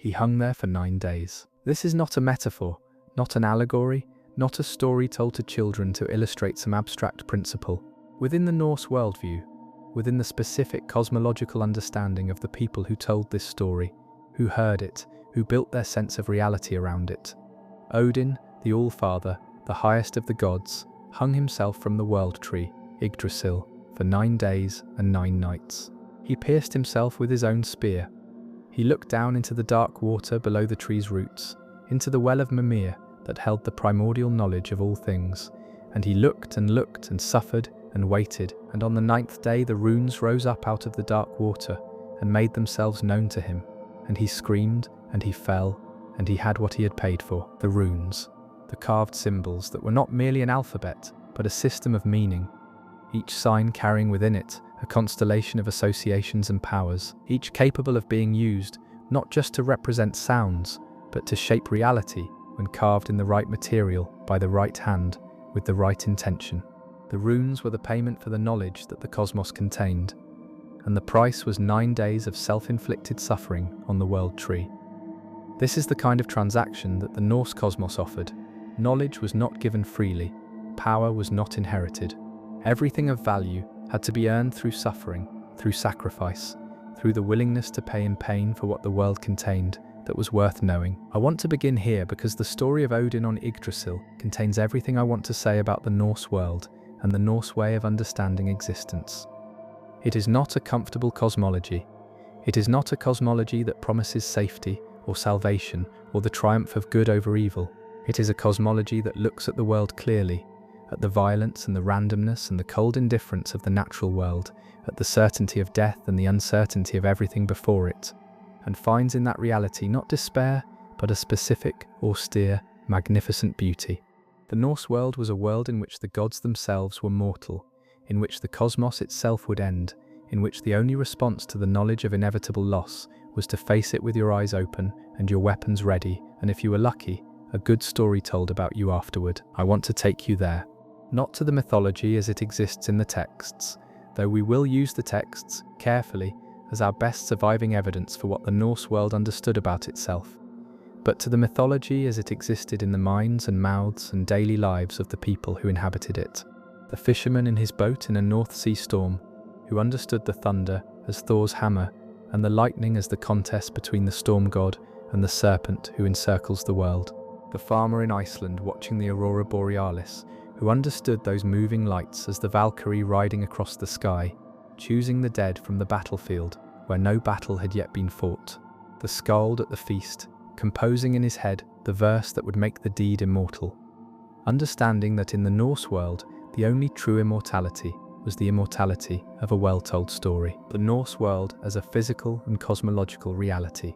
He hung there for 9 days. This is not a metaphor, not an allegory, not a story told to children to illustrate some abstract principle. Within the Norse worldview, within the specific cosmological understanding of the people who told this story, who heard it, who built their sense of reality around it, Odin, the All-Father, the highest of the gods, hung himself from the world tree, Yggdrasil, for 9 days and 9 nights. He pierced himself with his own spear. He looked down into the dark water below the tree's roots, into the well of Mimir that held the primordial knowledge of all things, and he looked and suffered and waited, and on the 9th day the runes rose up out of the dark water and made themselves known to him, and he screamed, and he fell, and he had what he had paid for, the runes, the carved symbols that were not merely an alphabet, but a system of meaning, each sign carrying within it a constellation of associations and powers, each capable of being used not just to represent sounds, but to shape reality when carved in the right material, by the right hand, with the right intention. The runes were the payment for the knowledge that the cosmos contained, and the price was 9 days of self-inflicted suffering on the world tree. This is the kind of transaction that the Norse cosmos offered. Knowledge was not given freely, power was not inherited. Everything of value had to be earned through suffering, through sacrifice, through the willingness to pay in pain for what the world contained that was worth knowing. I want to begin here because the story of Odin on Yggdrasil contains everything I want to say about the Norse world and the Norse way of understanding existence. It is not a comfortable cosmology. It is not a cosmology that promises safety or salvation or the triumph of good over evil. It is a cosmology that looks at the world clearly, at the violence and the randomness and the cold indifference of the natural world, at the certainty of death and the uncertainty of everything before it, and finds in that reality not despair, but a specific, austere, magnificent beauty. The Norse world was a world in which the gods themselves were mortal, in which the cosmos itself would end, in which the only response to the knowledge of inevitable loss was to face it with your eyes open and your weapons ready, and if you were lucky, a good story told about you afterward. I want to take you there. Not to the mythology as it exists in the texts, though we will use the texts, carefully, as our best surviving evidence for what the Norse world understood about itself, but to the mythology as it existed in the minds and mouths and daily lives of the people who inhabited it. The fisherman in his boat in a North Sea storm, who understood the thunder as Thor's hammer and the lightning as the contest between the storm god and the serpent who encircles the world. The farmer in Iceland watching the aurora borealis, who understood those moving lights as the Valkyrie riding across the sky, choosing the dead from the battlefield where no battle had yet been fought. The skald at the feast, composing in his head the verse that would make the deed immortal. Understanding that in the Norse world, the only true immortality was the immortality of a well-told story. The Norse world as a physical and cosmological reality.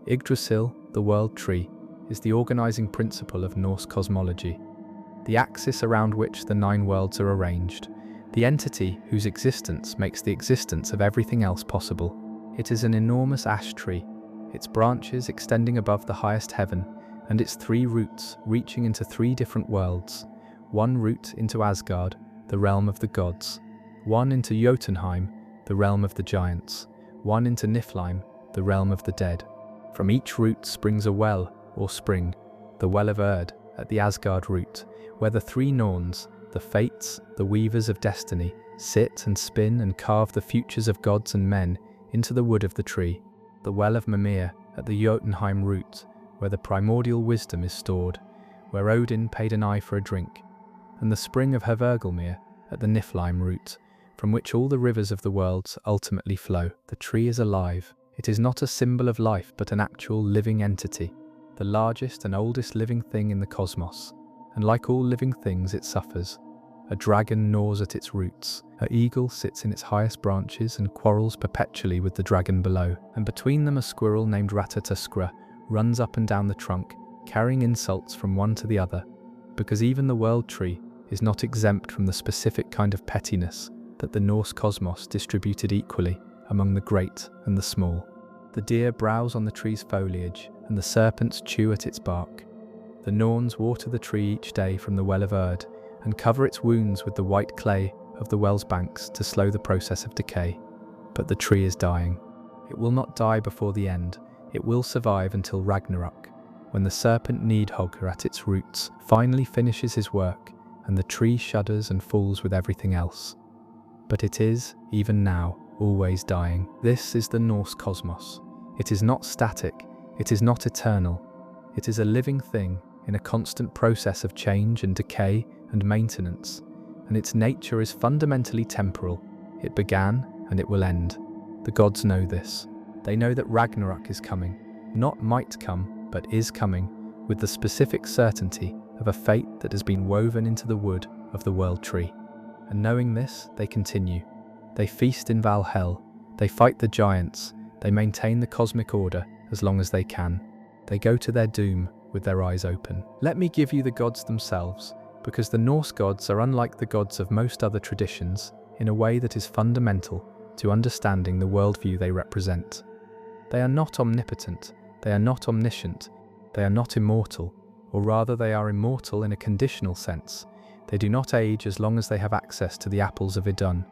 Yggdrasil, the world tree, is the organizing principle of Norse cosmology, the axis around which the 9 worlds are arranged, the entity whose existence makes the existence of everything else possible. It is an enormous ash tree, its branches extending above the highest heaven, and its 3 roots reaching into 3 different worlds, 1 root into Asgard, the realm of the gods, 1 into Jotunheim, the realm of the giants, 1 into Niflheim, the realm of the dead. From each root springs a well, or spring, the well of Erd, at the Asgard root, where the 3 Norns, the Fates, the weavers of destiny, sit and spin and carve the futures of gods and men into the wood of the tree. The well of Mimir, at the Jotunheim root, where the primordial wisdom is stored, where Odin paid an eye for a drink, and the spring of Hvergelmir, at the Niflheim root, from which all the rivers of the worlds ultimately flow. The tree is alive. It is not a symbol of life, but an actual living entity, the largest and oldest living thing in the cosmos, and like all living things it suffers. A dragon gnaws at its roots, an eagle sits in its highest branches and quarrels perpetually with the dragon below, and between them a squirrel named Ratatoskra runs up and down the trunk, carrying insults from one to the other, because even the world tree is not exempt from the specific kind of pettiness that the Norse cosmos distributed equally among the great and the small. The deer browse on the tree's foliage, and the serpents chew at its bark. The Norns water the tree each day from the well of Erd, and cover its wounds with the white clay of the well's banks to slow the process of decay. But the tree is dying. It will not die before the end. It will survive until Ragnarök, when the serpent Nidhogger at its roots finally finishes his work and the tree shudders and falls with everything else. But it is, even now, always dying. This is the Norse cosmos. It is not static, it is not eternal. It is a living thing in a constant process of change and decay and maintenance, and its nature is fundamentally temporal. It began and it will end. The gods know this. They know that Ragnarök is coming, not might come, but is coming, with the specific certainty of a fate that has been woven into the wood of the world tree. And knowing this, they continue. They feast in Valhalla, they fight the giants, they maintain the cosmic order as long as they can. They go to their doom with their eyes open. Let me give you the gods themselves, because the Norse gods are unlike the gods of most other traditions in a way that is fundamental to understanding the worldview they represent. They are not omnipotent, they are not omniscient, they are not immortal, or rather they are immortal in a conditional sense. They do not age as long as they have access to the apples of Idun,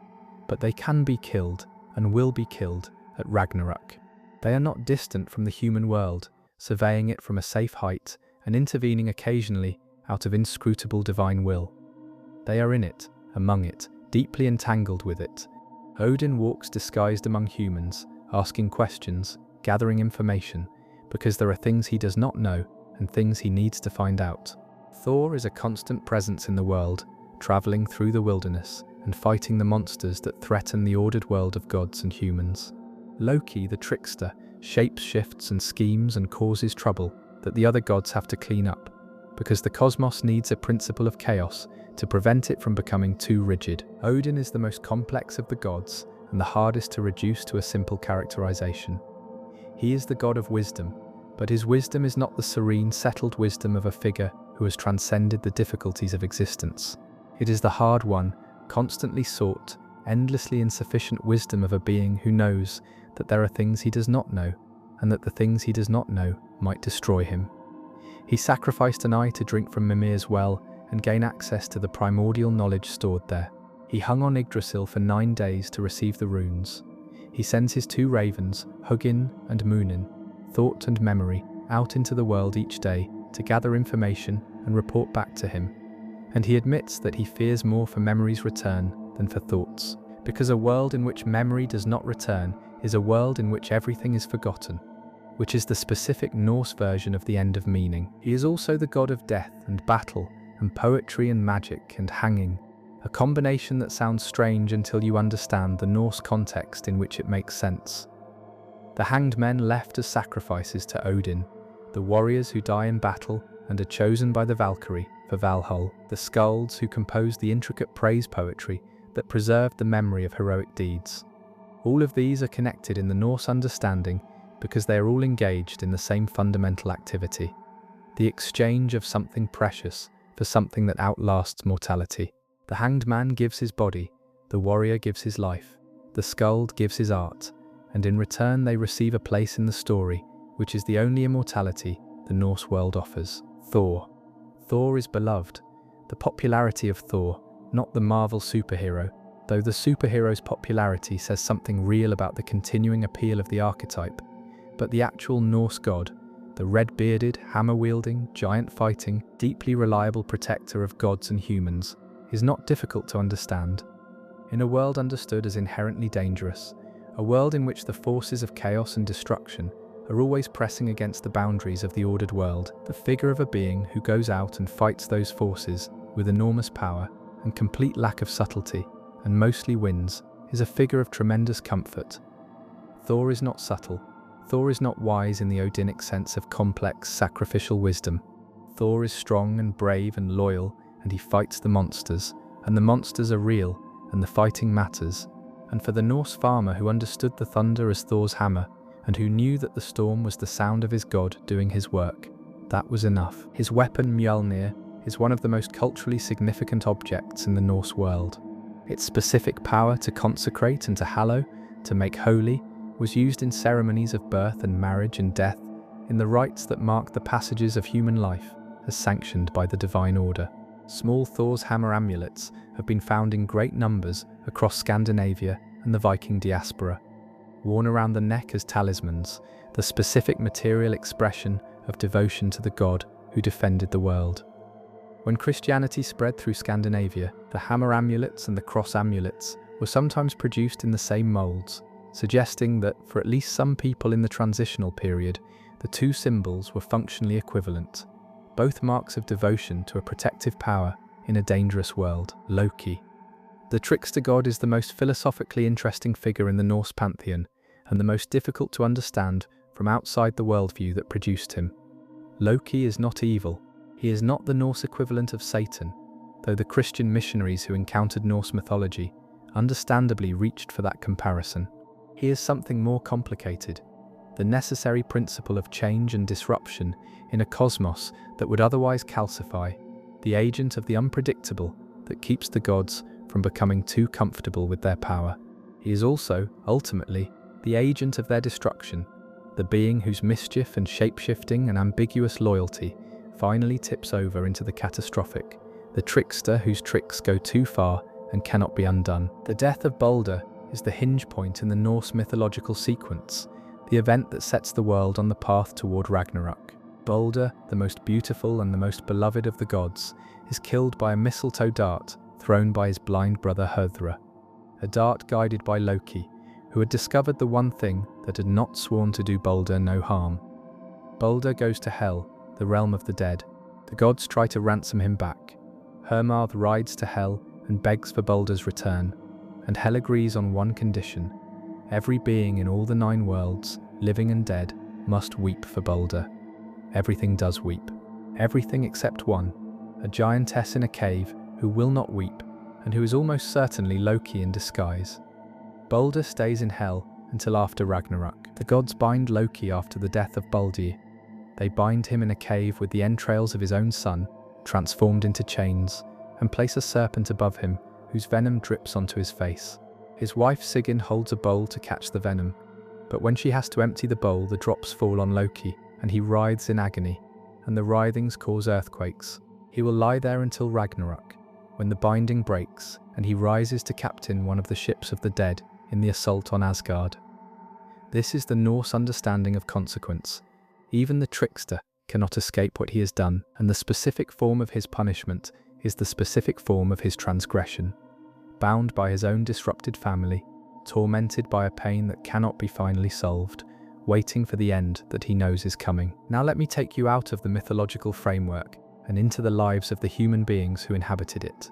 but they can be killed and will be killed at Ragnarök. They are not distant from the human world, surveying it from a safe height and intervening occasionally out of inscrutable divine will. They are in it, among it, deeply entangled with it. Odin walks disguised among humans, asking questions, gathering information, because there are things he does not know and things he needs to find out. Thor is a constant presence in the world, traveling through the wilderness and fighting the monsters that threaten the ordered world of gods and humans. Loki, the trickster, shapes shifts and schemes and causes trouble that the other gods have to clean up, because the cosmos needs a principle of chaos to prevent it from becoming too rigid. Odin is the most complex of the gods and the hardest to reduce to a simple characterization. He is the god of wisdom, but his wisdom is not the serene, settled wisdom of a figure who has transcended the difficulties of existence. It is the hard-won, constantly sought, endlessly insufficient wisdom of a being who knows that there are things he does not know, and that the things he does not know might destroy him. He sacrificed an eye to drink from Mimir's well and gain access to the primordial knowledge stored there. He hung on Yggdrasil for 9 days to receive the runes. He sends his 2 ravens, Hugin and Munin, thought and memory, out into the world each day to gather information and report back to him. And he admits that he fears more for memory's return than for thoughts, because a world in which memory does not return is a world in which everything is forgotten, which is the specific Norse version of the end of meaning. He is also the god of death and battle and poetry and magic and hanging, a combination that sounds strange until you understand the Norse context in which it makes sense. The hanged men left as sacrifices to Odin, the warriors who die in battle and are chosen by the Valkyrie for Valhalla, the skalds who composed the intricate praise poetry that preserved the memory of heroic deeds. All of these are connected in the Norse understanding because they are all engaged in the same fundamental activity, the exchange of something precious for something that outlasts mortality. The hanged man gives his body, the warrior gives his life, the skald gives his art, and in return they receive a place in the story, which is the only immortality the Norse world offers. Thor. Thor is beloved. The popularity of Thor, not the Marvel superhero, though the superhero's popularity says something real about the continuing appeal of the archetype, but the actual Norse god, the red-bearded, hammer-wielding, giant-fighting, deeply reliable protector of gods and humans, is not difficult to understand. In a world understood as inherently dangerous, a world in which the forces of chaos and destruction are always pressing against the boundaries of the ordered world, the figure of a being who goes out and fights those forces with enormous power and complete lack of subtlety, and mostly wins, is a figure of tremendous comfort. Thor is not subtle. Thor is not wise in the Odinic sense of complex, sacrificial wisdom. Thor is strong and brave and loyal, and he fights the monsters, and the monsters are real, and the fighting matters. And for the Norse farmer who understood the thunder as Thor's hammer, and who knew that the storm was the sound of his god doing his work, that was enough. His weapon, Mjolnir, is one of the most culturally significant objects in the Norse world. Its specific power to consecrate and to hallow, to make holy, was used in ceremonies of birth and marriage and death, in the rites that mark the passages of human life, as sanctioned by the divine order. Small Thor's hammer amulets have been found in great numbers across Scandinavia and the Viking diaspora. worn around the neck as talismans, the specific material expression of devotion to the god who defended the world. When Christianity spread through Scandinavia, the hammer amulets and the cross amulets were sometimes produced in the same molds, suggesting that, for at least some people in the transitional period, the two symbols were functionally equivalent, both marks of devotion to a protective power in a dangerous world. Loki. The trickster god is the most philosophically interesting figure in the Norse pantheon, and the most difficult to understand from outside the worldview that produced him. Loki is not evil. He is not the Norse equivalent of Satan, though the Christian missionaries who encountered Norse mythology understandably reached for that comparison. He is something more complicated, the necessary principle of change and disruption in a cosmos that would otherwise calcify, the agent of the unpredictable that keeps the gods from becoming too comfortable with their power. He is also, ultimately, the agent of their destruction, the being whose mischief and shape-shifting and ambiguous loyalty finally tips over into the catastrophic, the trickster whose tricks go too far and cannot be undone. The death of Balder is the hinge point in the Norse mythological sequence, the event that sets the world on the path toward Ragnarök. Balder, the most beautiful and the most beloved of the gods, is killed by a mistletoe dart thrown by his blind brother Hörðr, a dart guided by Loki, who had discovered the one thing that had not sworn to do Balder no harm. Balder goes to Hel, the realm of the dead. The gods try to ransom him back. Hermod rides to Hel and begs for Balder's return, and Hel agrees on one condition: every being in all the 9 worlds, living and dead, must weep for Balder. Everything does weep. Everything except one, a giantess in a cave who will not weep, and who is almost certainly Loki in disguise. Balder stays in Hel until after Ragnarök. The gods bind Loki after the death of Baldur. They bind him in a cave with the entrails of his own son, transformed into chains, and place a serpent above him, whose venom drips onto his face. His wife Sigyn holds a bowl to catch the venom, but when she has to empty the bowl, the drops fall on Loki, and he writhes in agony, and the writhings cause earthquakes. He will lie there until Ragnarök, when the binding breaks, and he rises to captain one of the ships of the dead in the assault on Asgard. This is the Norse understanding of consequence. Even the trickster cannot escape what he has done, and the specific form of his punishment is the specific form of his transgression. Bound by his own disrupted family, tormented by a pain that cannot be finally solved, waiting for the end that he knows is coming. Now let me take you out of the mythological framework and into the lives of the human beings who inhabited it.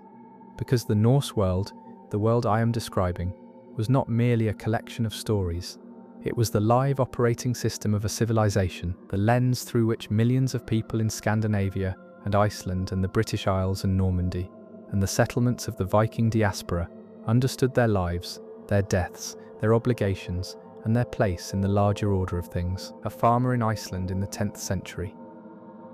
Because the Norse world, the world I am describing, was not merely a collection of stories. It was the live operating system of a civilization, the lens through which millions of people in Scandinavia and Iceland and the British Isles and Normandy, and the settlements of the Viking diaspora, understood their lives, their deaths, their obligations, and their place in the larger order of things. A farmer in Iceland in the 10th century.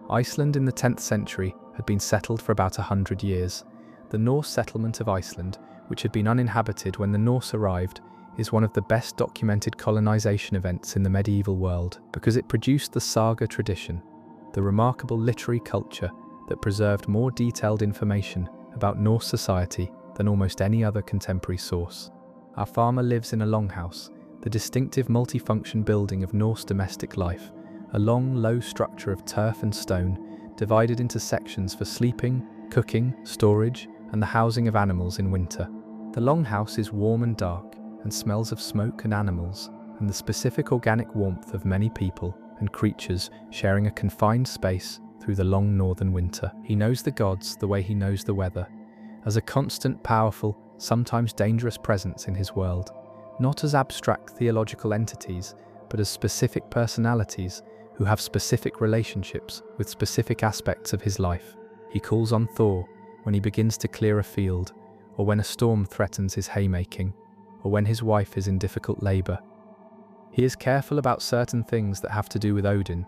Iceland in the 10th century had been settled for about 100 years. The Norse settlement of Iceland, which had been uninhabited when the Norse arrived, is one of the best documented colonization events in the medieval world because it produced the saga tradition, the remarkable literary culture that preserved more detailed information about Norse society than almost any other contemporary source. Our farmer lives in a longhouse, the distinctive multifunction building of Norse domestic life, a long, low structure of turf and stone divided into sections for sleeping, cooking, storage, and the housing of animals in winter. The longhouse is warm and dark, and smells of smoke and animals, and the specific organic warmth of many people and creatures sharing a confined space through the long northern winter. He knows the gods the way he knows the weather, as a constant, powerful, sometimes dangerous presence in his world, not as abstract theological entities, but as specific personalities who have specific relationships with specific aspects of his life. He calls on Thor when he begins to clear a field, or when a storm threatens his haymaking, or when his wife is in difficult labor. He is careful about certain things that have to do with Odin.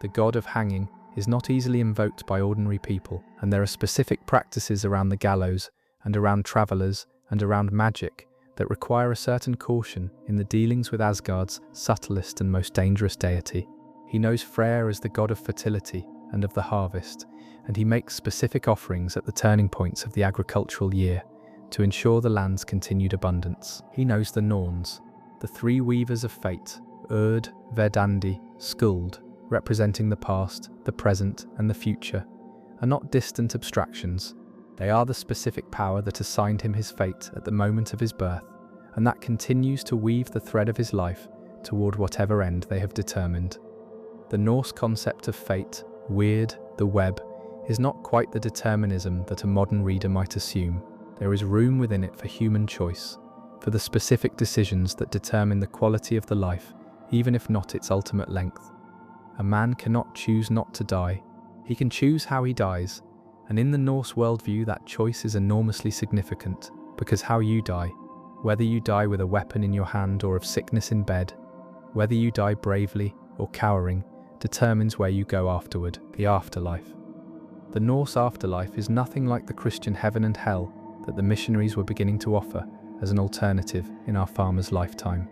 The god of hanging is not easily invoked by ordinary people, and there are specific practices around the gallows, and around travelers, and around magic that require a certain caution in the dealings with Asgard's subtlest and most dangerous deity. He knows Freyr as the god of fertility and of the harvest, and he makes specific offerings at the turning points of the agricultural year to ensure the land's continued abundance. He knows the Norns, the three weavers of fate, Urd, Verdandi, Skuld, representing the past, the present, and the future, are not distant abstractions. They are the specific power that assigned him his fate at the moment of his birth, and that continues to weave the thread of his life toward whatever end they have determined. The Norse concept of fate, weird, the web, is not quite the determinism that a modern reader might assume. There is room within it for human choice, for the specific decisions that determine the quality of the life, even if not its ultimate length. A man cannot choose not to die. He can choose how he dies, and in the Norse worldview that choice is enormously significant, because how you die, whether you die with a weapon in your hand or of sickness in bed, whether you die bravely or cowering, determines where you go afterward, the afterlife. The Norse afterlife is nothing like the Christian heaven and hell that the missionaries were beginning to offer as an alternative in our farmer's lifetime.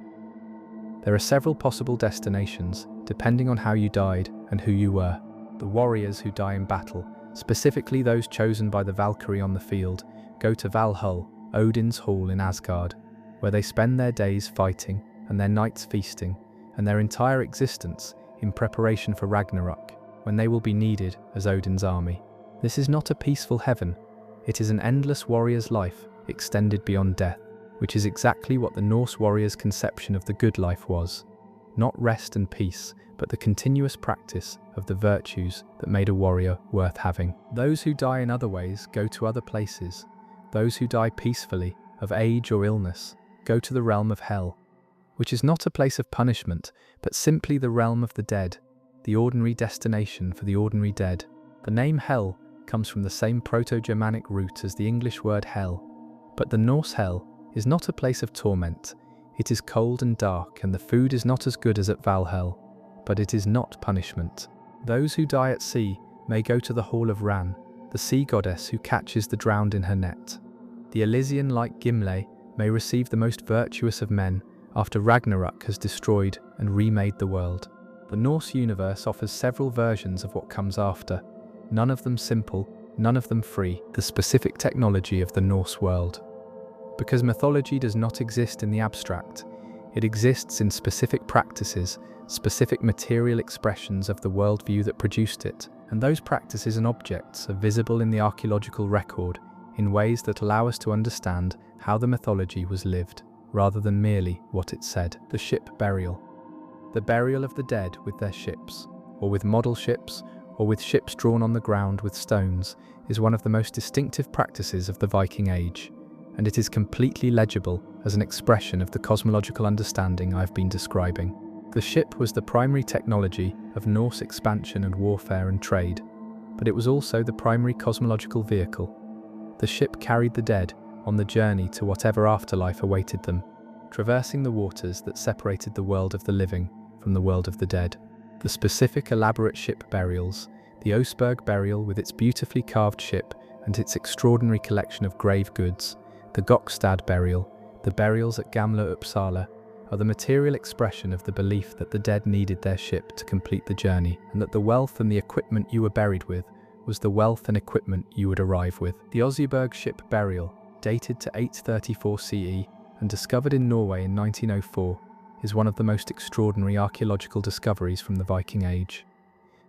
There are several possible destinations, depending on how you died and who you were. The warriors who die in battle, specifically those chosen by the Valkyrie on the field, go to Valhall, Odin's hall in Asgard, where they spend their days fighting and their nights feasting, and their entire existence in preparation for Ragnarök, when they will be needed as Odin's army. This is not a peaceful heaven, it is an endless warrior's life extended beyond death, which is exactly what the Norse warrior's conception of the good life was. Not rest and peace, but the continuous practice of the virtues that made a warrior worth having. Those who die in other ways go to other places. Those who die peacefully, of age or illness, go to the realm of hell, which is not a place of punishment, but simply the realm of the dead, the ordinary destination for the ordinary dead. The name hell comes from the same Proto-Germanic root as the English word hell, but the Norse hell is not a place of torment. It is cold and dark, and the food is not as good as at Valhall, but it is not punishment. Those who die at sea may go to the hall of Ran, the sea goddess who catches the drowned in her net. The Elysian-like Gimle may receive the most virtuous of men after Ragnarök has destroyed and remade the world. The Norse universe offers several versions of what comes after, none of them simple, none of them free, the specific technology of the Norse world. Because mythology does not exist in the abstract, it exists in specific practices, specific material expressions of the worldview that produced it, and those practices and objects are visible in the archaeological record in ways that allow us to understand how the mythology was lived, rather than merely what it said. The ship burial. The burial of the dead with their ships, or with model ships, or with ships drawn on the ground with stones, is one of the most distinctive practices of the Viking Age, and it is completely legible as an expression of the cosmological understanding I've been describing. The ship was the primary technology of Norse expansion and warfare and trade, but it was also the primary cosmological vehicle. The ship carried the dead on the journey to whatever afterlife awaited them, traversing the waters that separated the world of the living from the world of the dead. The specific elaborate ship burials, the Oseberg burial with its beautifully carved ship and its extraordinary collection of grave goods, the Gokstad burial, the burials at Gamla Uppsala, are the material expression of the belief that the dead needed their ship to complete the journey, and that the wealth and the equipment you were buried with was the wealth and equipment you would arrive with. The Oseberg ship burial, dated to 834 CE and discovered in Norway in 1904, is one of the most extraordinary archaeological discoveries from the Viking Age.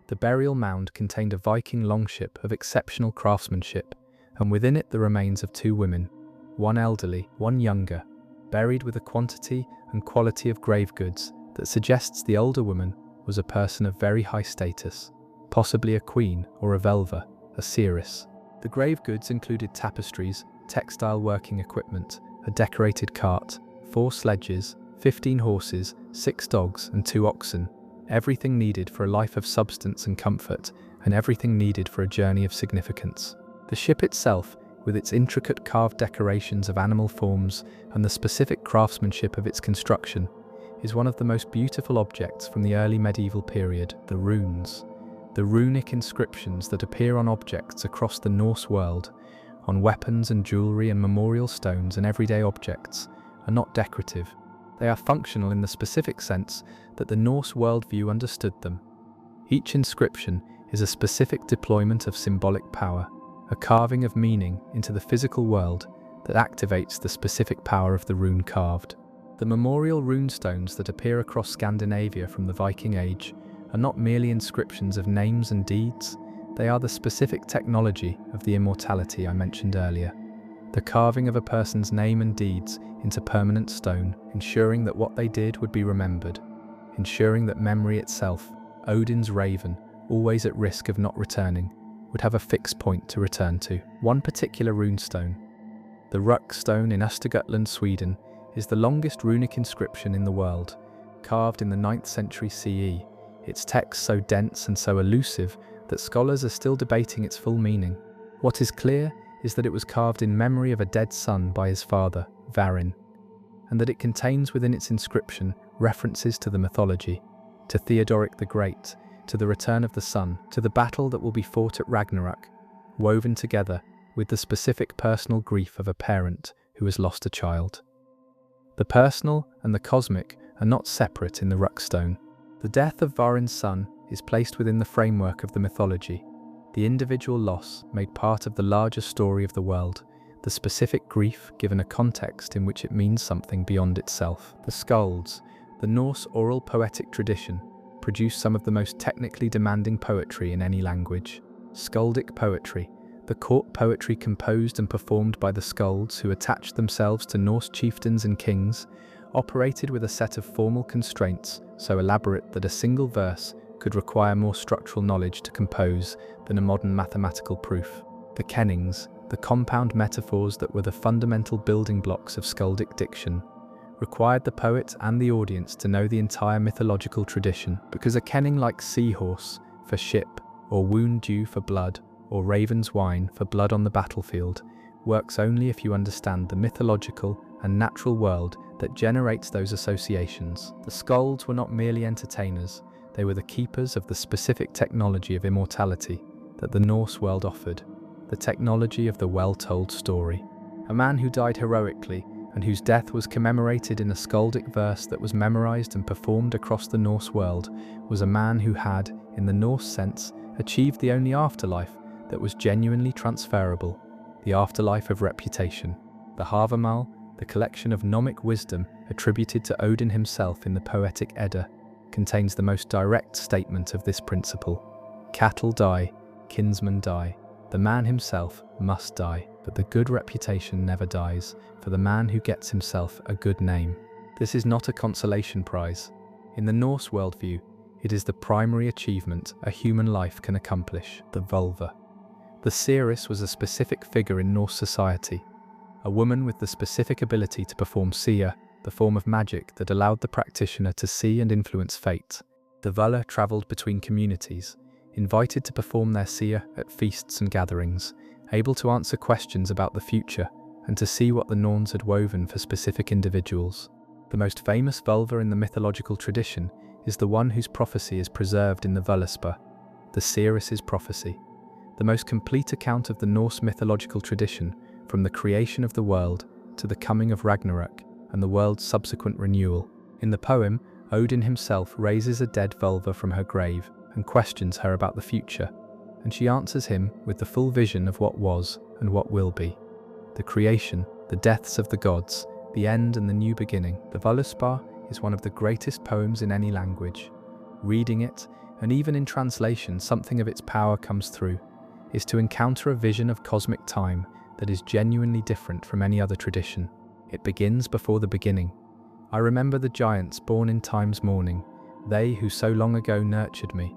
The burial mound contained a Viking longship of exceptional craftsmanship, and within it the remains of two women, one elderly, one younger, buried with a quantity and quality of grave goods that suggests the older woman was a person of very high status, possibly a queen or a velva, a seeress. The grave goods included tapestries, textile working equipment, a decorated cart, 4 sledges, 15 horses, 6 dogs and 2 oxen, everything needed for a life of substance and comfort, and everything needed for a journey of significance. The ship itself, with its intricate carved decorations of animal forms and the specific craftsmanship of its construction, is one of the most beautiful objects from the early medieval period. The runes, the runic inscriptions that appear on objects across the Norse world, on weapons and jewelry and memorial stones and everyday objects, are not decorative. They are functional in the specific sense that the Norse worldview understood them. Each inscription is a specific deployment of symbolic power, a carving of meaning into the physical world that activates the specific power of the rune carved. The memorial runestones that appear across Scandinavia from the Viking Age are not merely inscriptions of names and deeds, they are the specific technology of the immortality I mentioned earlier. The carving of a person's name and deeds into permanent stone, ensuring that what they did would be remembered, ensuring that memory itself, Odin's raven, always at risk of not returning, would have a fixed point to return to. One particular runestone, the Ragnarök stone in Östergötland, Sweden, is the longest runic inscription in the world, carved in the 9th century CE, its text so dense and so elusive that scholars are still debating its full meaning. What is clear is that it was carved in memory of a dead son by his father, Varin, and that it contains within its inscription references to the mythology, to Theodoric the Great, to the return of the sun, to the battle that will be fought at Ragnarök, woven together with the specific personal grief of a parent who has lost a child. The personal and the cosmic are not separate in the Ragnarök stone. The death of Varin's son is placed within the framework of the mythology, the individual loss made part of the larger story of the world, the specific grief given a context in which it means something beyond itself. The skalds, the Norse oral poetic tradition, produce some of the most technically demanding poetry in any language. Skaldic poetry, the court poetry composed and performed by the skalds who attached themselves to Norse chieftains and kings, operated with a set of formal constraints so elaborate that a single verse could require more structural knowledge to compose than a modern mathematical proof. The kennings, the compound metaphors that were the fundamental building blocks of skaldic diction, required the poet and the audience to know the entire mythological tradition, because a kenning like seahorse for ship, or wound dew for blood, or raven's wine for blood on the battlefield, works only if you understand the mythological and natural world that generates those associations. The skalds were not merely entertainers, they were the keepers of the specific technology of immortality that the Norse world offered, the technology of the well-told story. A man who died heroically and whose death was commemorated in a skaldic verse that was memorized and performed across the Norse world was a man who had, in the Norse sense, achieved the only afterlife that was genuinely transferable, the afterlife of reputation. The Havamal, the collection of gnomic wisdom attributed to Odin himself in the poetic Edda, contains the most direct statement of this principle. Cattle die, kinsmen die, the man himself must die, but the good reputation never dies, for the man who gets himself a good name. This is not a consolation prize. In the Norse worldview, it is the primary achievement a human life can accomplish, the vulva. The seeress was a specific figure in Norse society, a woman with the specific ability to perform seer, the form of magic that allowed the practitioner to see and influence fate. The Völa travelled between communities, invited to perform their seer at feasts and gatherings, able to answer questions about the future and to see what the Norns had woven for specific individuals. The most famous vulva in the mythological tradition is the one whose prophecy is preserved in the Völuspá, the seeress's prophecy, the most complete account of the Norse mythological tradition, from the creation of the world to the coming of Ragnarök and the world's subsequent renewal. In the poem, Odin himself raises a dead vulva from her grave and questions her about the future, and she answers him with the full vision of what was and what will be. The creation, the deaths of the gods, the end and the new beginning. The Völuspá is one of the greatest poems in any language. Reading it, and even in translation something of its power comes through, is to encounter a vision of cosmic time that is genuinely different from any other tradition. It begins before the beginning. I remember the giants born in time's morning, they who so long ago nurtured me.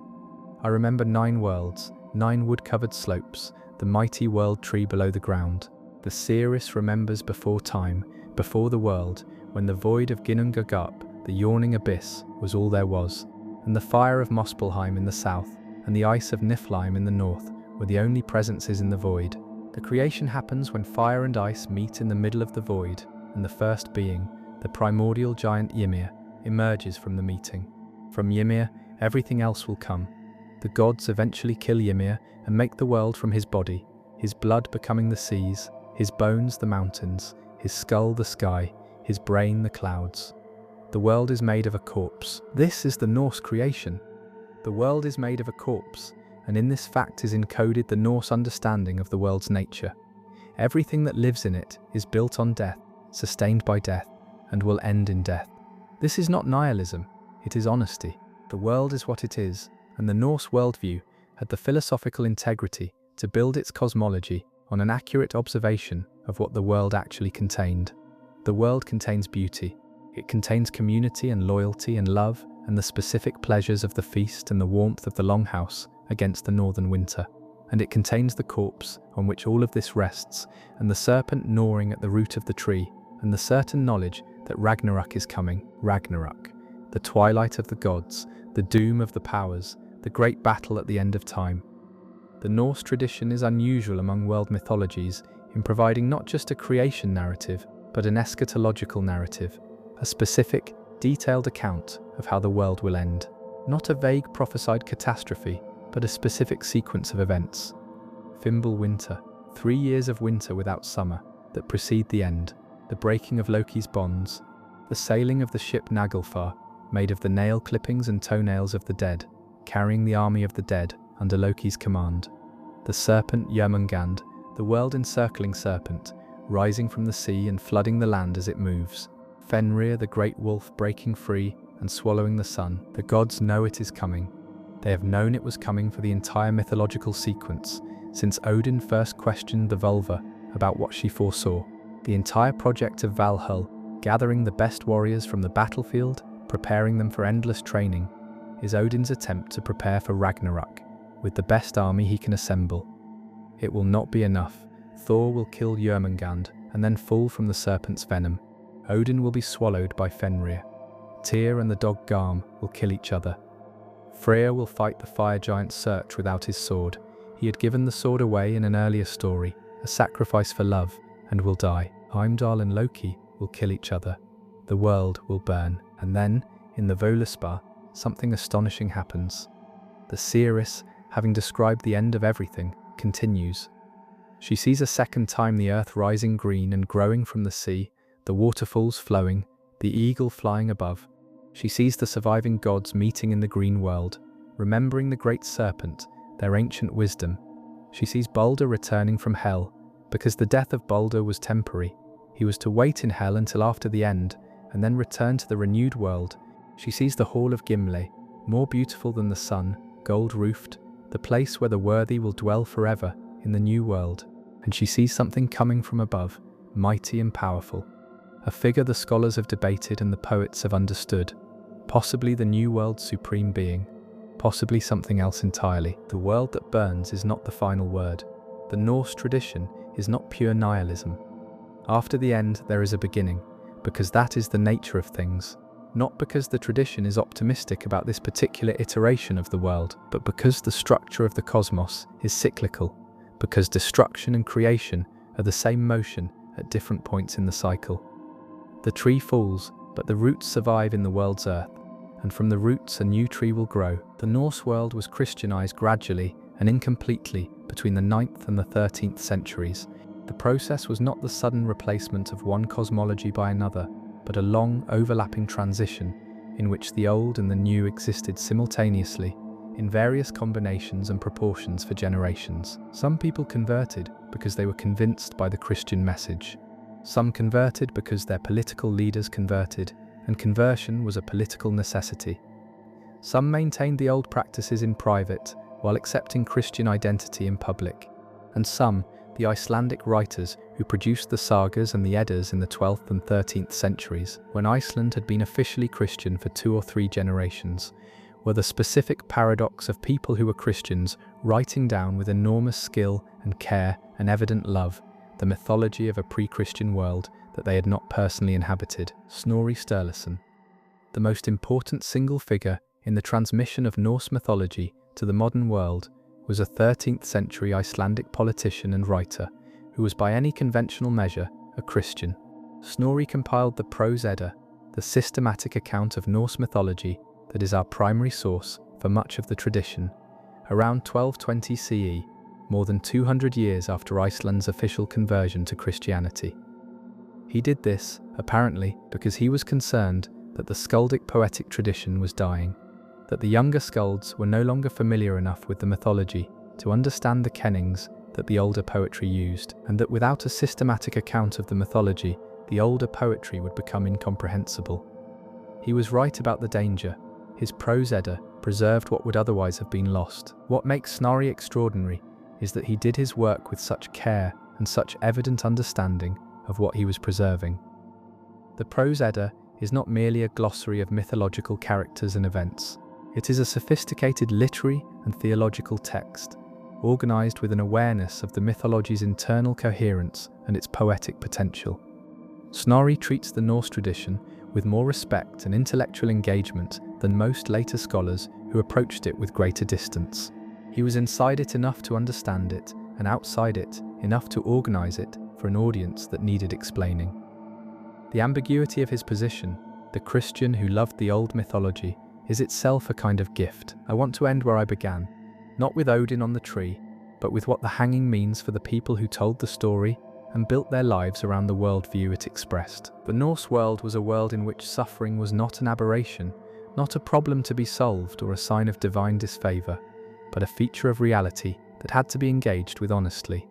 I remember 9 worlds, 9 wood-covered slopes, the mighty world tree below the ground. The seeress remembers before time, before the world, when the void of Ginnungagap, the yawning abyss, was all there was, and the fire of Muspelheim in the south, and the ice of Niflheim in the north, were the only presences in the void. The creation happens when fire and ice meet in the middle of the void, and the first being, the primordial giant Ymir, emerges from the meeting. From Ymir, everything else will come. The gods eventually kill Ymir and make the world from his body, his blood becoming the seas, his bones the mountains, his skull the sky, his brain the clouds. The world is made of a corpse. This is the Norse creation. The world is made of a corpse, and in this fact is encoded the Norse understanding of the world's nature. Everything that lives in it is built on death, sustained by death, and will end in death. This is not nihilism, it is honesty. The world is what it is, and the Norse worldview had the philosophical integrity to build its cosmology on an accurate observation of what the world actually contained. The world contains beauty. It contains community and loyalty and love and the specific pleasures of the feast and the warmth of the longhouse against the northern winter. And it contains the corpse on which all of this rests, and the serpent gnawing at the root of the tree, and the certain knowledge that Ragnarök is coming. Ragnarök, the twilight of the gods, the doom of the powers, the great battle at the end of time. The Norse tradition is unusual among world mythologies in providing not just a creation narrative, but an eschatological narrative, a specific, detailed account of how the world will end. Not a vague prophesied catastrophe, but a specific sequence of events. Fimbul winter, 3 years of winter without summer that precede the end, the breaking of Loki's bonds, the sailing of the ship Naglfar, made of the nail clippings and toenails of the dead, carrying the army of the dead under Loki's command. The serpent Jörmungand, the world-encircling serpent, rising from the sea and flooding the land as it moves. Fenrir, the great wolf breaking free and swallowing the sun. The gods know it is coming. They have known it was coming for the entire mythological sequence, since Odin first questioned the vulva about what she foresaw. The entire project of Valhalla, gathering the best warriors from the battlefield, preparing them for endless training, is Odin's attempt to prepare for Ragnarök, with the best army he can assemble. It will not be enough. Thor will kill Jörmungand and then fall from the serpent's venom. Odin will be swallowed by Fenrir. Tyr and the dog Garm will kill each other. Freyr will fight the fire giant Surtr without his sword. He had given the sword away in an earlier story, a sacrifice for love, and will die. Heimdall and Loki will kill each other. The world will burn. And then, in the Völuspá, something astonishing happens. The seeress, having described the end of everything, continues. She sees a second time the earth rising green and growing from the sea, the waterfalls flowing, the eagle flying above. She sees the surviving gods meeting in the green world, remembering the great serpent, their ancient wisdom. She sees Balder returning from hell, because the death of Balder was temporary. He was to wait in hell until after the end, and then return to the renewed world. She sees the hall of Gimle, more beautiful than the sun, gold-roofed, the place where the worthy will dwell forever in the new world. And she sees something coming from above, mighty and powerful. A figure the scholars have debated and the poets have understood. Possibly the new world's supreme being. Possibly something else entirely. The world that burns is not the final word. The Norse tradition is not pure nihilism. After the end, there is a beginning, because that is the nature of things. Not because the tradition is optimistic about this particular iteration of the world, but because the structure of the cosmos is cyclical, because destruction and creation are the same motion at different points in the cycle. The tree falls, but the roots survive in the world's earth, and from the roots a new tree will grow. The Norse world was Christianized gradually and incompletely between the 9th and the 13th centuries. The process was not the sudden replacement of one cosmology by another, but a long, overlapping transition in which the old and the new existed simultaneously, in various combinations and proportions for generations. Some people converted because they were convinced by the Christian message. Some converted because their political leaders converted, and conversion was a political necessity. Some maintained the old practices in private, while accepting Christian identity in public. And some, the Icelandic writers who produced the sagas and the Eddas in the 12th and 13th centuries, when Iceland had been officially Christian for 2 or 3 generations, were the specific paradox of people who were Christians writing down with enormous skill and care and evident love the mythology of a pre-Christian world that they had not personally inhabited. Snorri Sturluson, the most important single figure in the transmission of Norse mythology to the modern world, was a 13th century Icelandic politician and writer who was by any conventional measure a Christian. Snorri compiled the Prose Edda, the systematic account of Norse mythology that is our primary source for much of the tradition, around 1220 CE, more than 200 years after Iceland's official conversion to Christianity. He did this, apparently, because he was concerned that the skaldic poetic tradition was dying, that the younger skalds were no longer familiar enough with the mythology to understand the kennings that the older poetry used, and that without a systematic account of the mythology, the older poetry would become incomprehensible. He was right about the danger. His prose Edda preserved what would otherwise have been lost. What makes Snorri extraordinary is that he did his work with such care and such evident understanding of what he was preserving. The prose Edda is not merely a glossary of mythological characters and events. It is a sophisticated literary and theological text, organized with an awareness of the mythology's internal coherence and its poetic potential. Snorri treats the Norse tradition with more respect and intellectual engagement than most later scholars who approached it with greater distance. He was inside it enough to understand it, and outside it enough to organize it for an audience that needed explaining. The ambiguity of his position, the Christian who loved the old mythology, is itself a kind of gift. I want to end where I began, not with Odin on the tree, but with what the hanging means for the people who told the story and built their lives around the worldview it expressed. The Norse world was a world in which suffering was not an aberration, not a problem to be solved or a sign of divine disfavor, but a feature of reality that had to be engaged with honestly.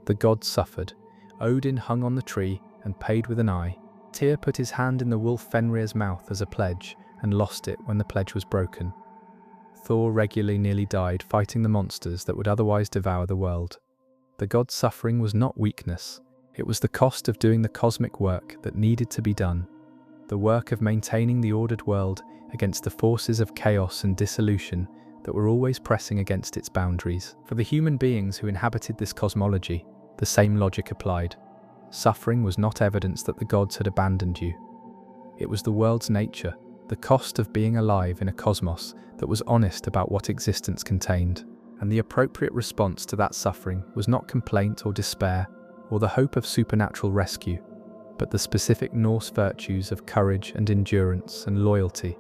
The gods suffered. Odin hung on the tree and paid with an eye. Tyr put his hand in the wolf Fenrir's mouth as a pledge and lost it when the pledge was broken. Thor regularly nearly died fighting the monsters that would otherwise devour the world. The gods' suffering was not weakness. It was the cost of doing the cosmic work that needed to be done, the work of maintaining the ordered world against the forces of chaos and dissolution that were always pressing against its boundaries. For the human beings who inhabited this cosmology, the same logic applied. Suffering was not evidence that the gods had abandoned you. It was the world's nature, the cost of being alive in a cosmos that was honest about what existence contained. And the appropriate response to that suffering was not complaint or despair or the hope of supernatural rescue, but the specific Norse virtues of courage and endurance and loyalty,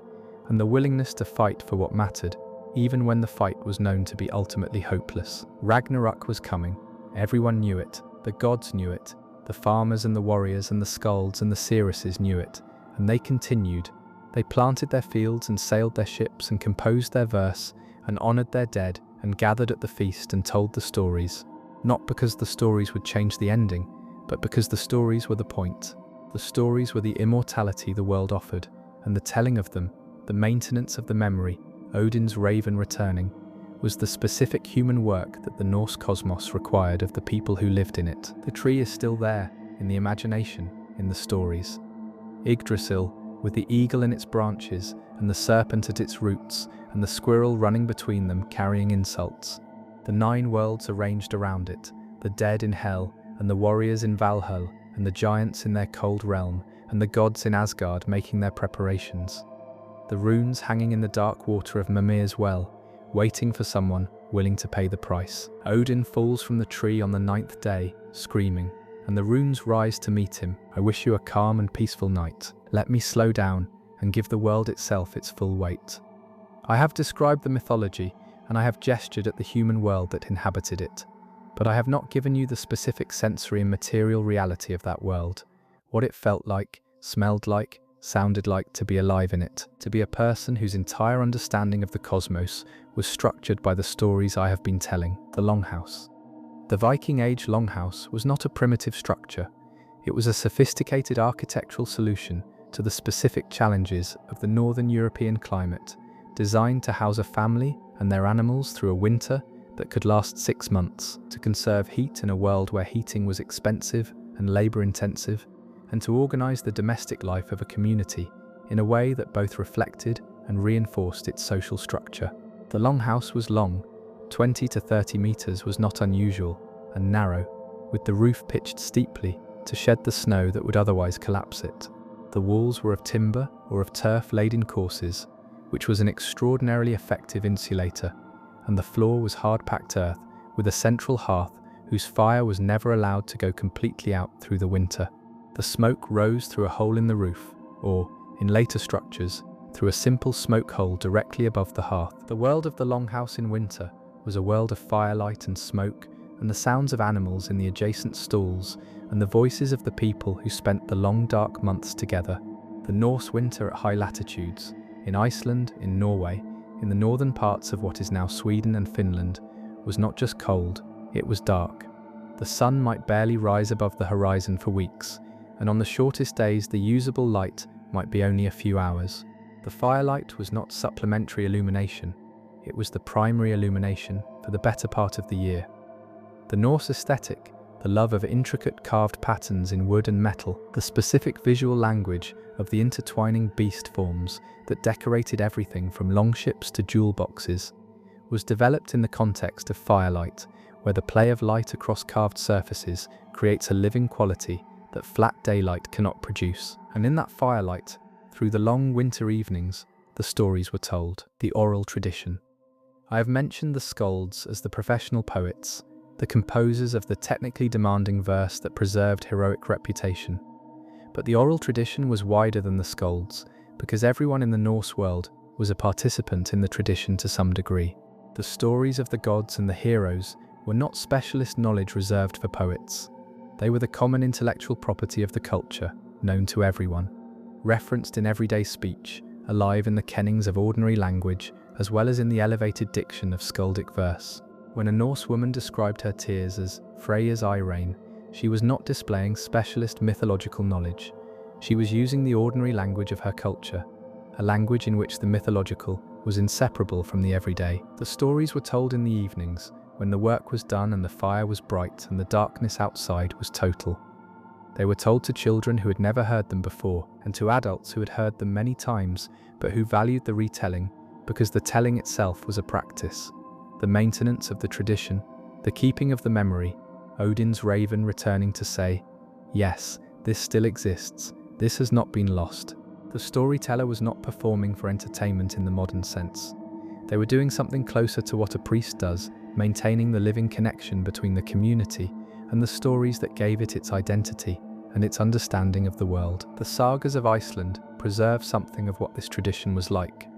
and the willingness to fight for what mattered, even when the fight was known to be ultimately hopeless. Ragnarök was coming. Everyone knew it. The gods knew it. The farmers and the warriors and the skalds and the seeresses knew it, and they continued. They planted their fields and sailed their ships and composed their verse and honored their dead and gathered at the feast and told the stories, not because the stories would change the ending, but because the stories were the point. The stories were the immortality the world offered, and the telling of them, the maintenance of the memory, Odin's raven returning, was the specific human work that the Norse cosmos required of the people who lived in it. The tree is still there, in the imagination, in the stories. Yggdrasil, with the eagle in its branches, and the serpent at its roots, and the squirrel running between them carrying insults. The 9 worlds arranged around it, the dead in hell, and the warriors in Valhalla, and the giants in their cold realm, and the gods in Asgard making their preparations. The runes hanging in the dark water of Mimir's well, waiting for someone willing to pay the price. Odin falls from the tree on the 9th day, screaming, and the runes rise to meet him. I wish you a calm and peaceful night. Let me slow down and give the world itself its full weight. I have described the mythology, and I have gestured at the human world that inhabited it, but I have not given you the specific sensory and material reality of that world, what it felt like, smelled like, sounded like to be alive in it, to be a person whose entire understanding of the cosmos was structured by the stories I have been telling. The Longhouse. The Viking Age longhouse was not a primitive structure. It was a sophisticated architectural solution to the specific challenges of the northern European climate, designed to house a family and their animals through a winter that could last 6 months, to conserve heat in a world where heating was expensive and labor-intensive, and to organize the domestic life of a community in a way that both reflected and reinforced its social structure. The longhouse was long, 20 to 30 meters was not unusual, and narrow, with the roof pitched steeply to shed the snow that would otherwise collapse it. The walls were of timber or of turf laid in courses, which was an extraordinarily effective insulator, and the floor was hard-packed earth with a central hearth whose fire was never allowed to go completely out through the winter. The smoke rose through a hole in the roof, or, in later structures, through a simple smoke hole directly above the hearth. The world of the longhouse in winter was a world of firelight and smoke, and the sounds of animals in the adjacent stalls, and the voices of the people who spent the long dark months together. The Norse winter at high latitudes, in Iceland, in Norway, in the northern parts of what is now Sweden and Finland, was not just cold, it was dark. The sun might barely rise above the horizon for weeks, and on the shortest days the usable light might be only a few hours. The firelight was not supplementary illumination, it was the primary illumination for the better part of the year. The Norse aesthetic, the love of intricate carved patterns in wood and metal, the specific visual language of the intertwining beast forms that decorated everything from longships to jewel boxes, was developed in the context of firelight, where the play of light across carved surfaces creates a living quality that flat daylight cannot produce. And in that firelight, through the long winter evenings, the stories were told, the oral tradition. I have mentioned the skalds as the professional poets, the composers of the technically demanding verse that preserved heroic reputation. But the oral tradition was wider than the skalds, because everyone in the Norse world was a participant in the tradition to some degree. The stories of the gods and the heroes were not specialist knowledge reserved for poets. They were the common intellectual property of the culture, known to everyone, referenced in everyday speech, alive in the kennings of ordinary language, as well as in the elevated diction of skaldic verse. When a Norse woman described her tears as Freyja's eye rain, she was not displaying specialist mythological knowledge. She was using the ordinary language of her culture, a language in which the mythological was inseparable from the everyday. The stories were told in the evenings, when the work was done and the fire was bright and the darkness outside was total. They were told to children who had never heard them before, and to adults who had heard them many times, but who valued the retelling because the telling itself was a practice. The maintenance of the tradition, the keeping of the memory, Odin's raven returning to say, "Yes, this still exists, this has not been lost." The storyteller was not performing for entertainment in the modern sense. They were doing something closer to what a priest does, maintaining the living connection between the community and the stories that gave it its identity and its understanding of the world. The sagas of Iceland preserve something of what this tradition was like,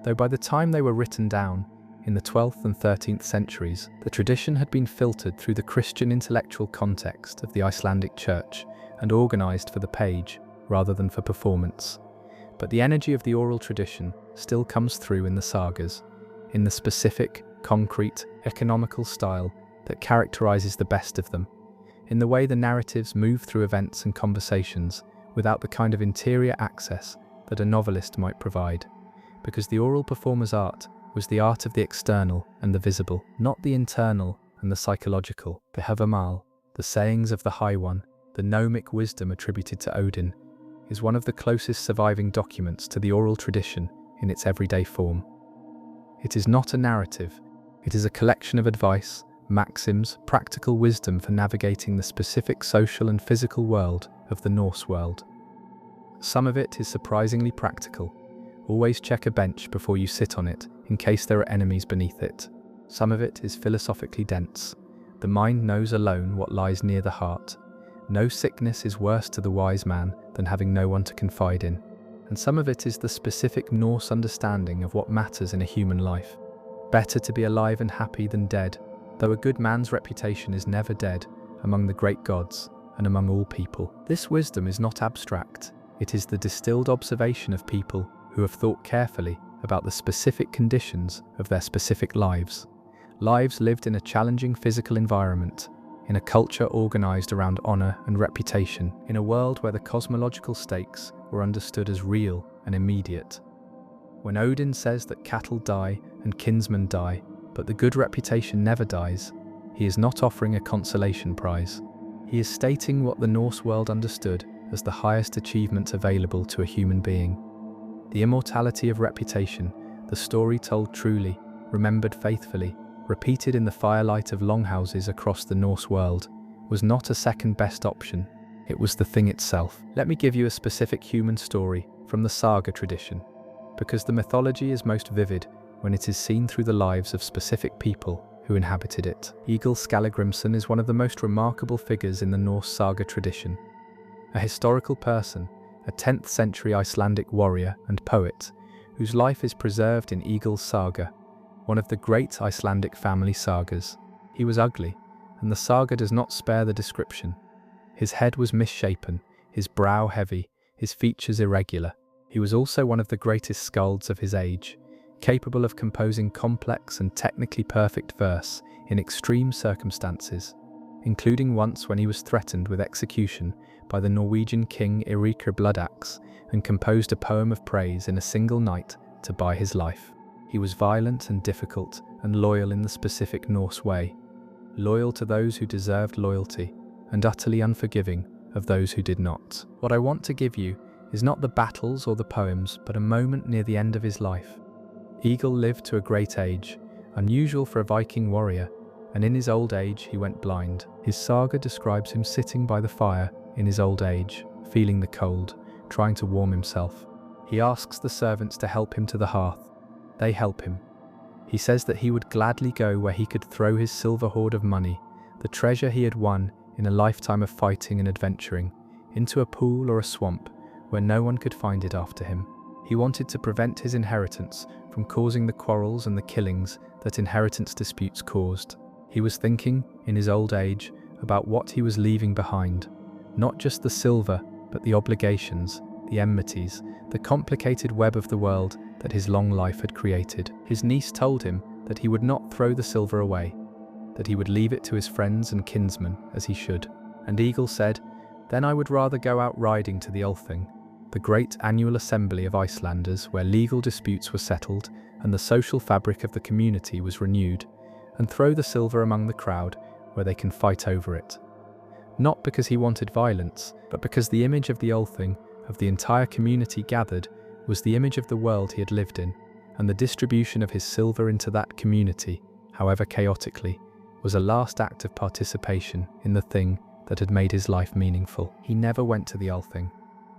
though by the time they were written down, in the 12th and 13th centuries, the tradition had been filtered through the Christian intellectual context of the Icelandic church and organized for the page rather than for performance. But the energy of the oral tradition still comes through in the sagas, in the specific, concrete, economical style that characterizes the best of them, in the way the narratives move through events and conversations without the kind of interior access that a novelist might provide, because the oral performer's art was the art of the external and the visible, not the internal and the psychological. The Havamal, the sayings of the High One, the gnomic wisdom attributed to Odin, is one of the closest surviving documents to the oral tradition in its everyday form. It is not a narrative, it is a collection of advice, maxims, practical wisdom for navigating the specific social and physical world of the Norse world. Some of it is surprisingly practical. Always check a bench before you sit on it in case there are enemies beneath it. Some of it is philosophically dense. The mind knows alone what lies near the heart. No sickness is worse to the wise man than having no one to confide in. And some of it is the specific Norse understanding of what matters in a human life. Better to be alive and happy than dead, though a good man's reputation is never dead among the great gods and among all people. This wisdom is not abstract. It is the distilled observation of people who have thought carefully about the specific conditions of their specific lives. Lives lived in a challenging physical environment, in a culture organized around honor and reputation, in a world where the cosmological stakes were understood as real and immediate. When Odin says that cattle die and kinsmen die, but the good reputation never dies, he is not offering a consolation prize. He is stating what the Norse world understood as the highest achievement available to a human being. The immortality of reputation, the story told truly, remembered faithfully, repeated in the firelight of longhouses across the Norse world, was not a second-best option. It was the thing itself. Let me give you a specific human story from the saga tradition, because the mythology is most vivid when it is seen through the lives of specific people who inhabited it. Egil Skallagrimsson is one of the most remarkable figures in the Norse saga tradition. A historical person, a 10th century Icelandic warrior and poet, whose life is preserved in Egil's saga, one of the great Icelandic family sagas. He was ugly, and the saga does not spare the description. His head was misshapen, his brow heavy, his features irregular. He was also one of the greatest skalds of his age, capable of composing complex and technically perfect verse in extreme circumstances, including once when he was threatened with execution by the Norwegian king Eiríkur Bloodaxe and composed a poem of praise in a single night to buy his life. He was violent and difficult and loyal in the specific Norse way, loyal to those who deserved loyalty and utterly unforgiving of those who did not. What I want to give you is not the battles or the poems, but a moment near the end of his life. Egil lived to a great age, unusual for a Viking warrior, and in his old age he went blind. His saga describes him sitting by the fire in his old age, feeling the cold, trying to warm himself. He asks the servants to help him to the hearth. They help him. He says that he would gladly go where he could throw his silver hoard of money, the treasure he had won in a lifetime of fighting and adventuring, into a pool or a swamp where no one could find it after him. He wanted to prevent his inheritance from causing the quarrels and the killings that inheritance disputes caused. He was thinking, in his old age, about what he was leaving behind. Not just the silver, but the obligations, the enmities, the complicated web of the world that his long life had created. His niece told him that he would not throw the silver away, that he would leave it to his friends and kinsmen as he should. And Egil said, "Then I would rather go out riding to the Althing, the great annual assembly of Icelanders where legal disputes were settled and the social fabric of the community was renewed, and throw the silver among the crowd where they can fight over it." Not because he wanted violence, but because the image of the Althing, of the entire community gathered, was the image of the world he had lived in, and the distribution of his silver into that community, however chaotically, was a last act of participation in the thing that had made his life meaningful. He never went to the Althing.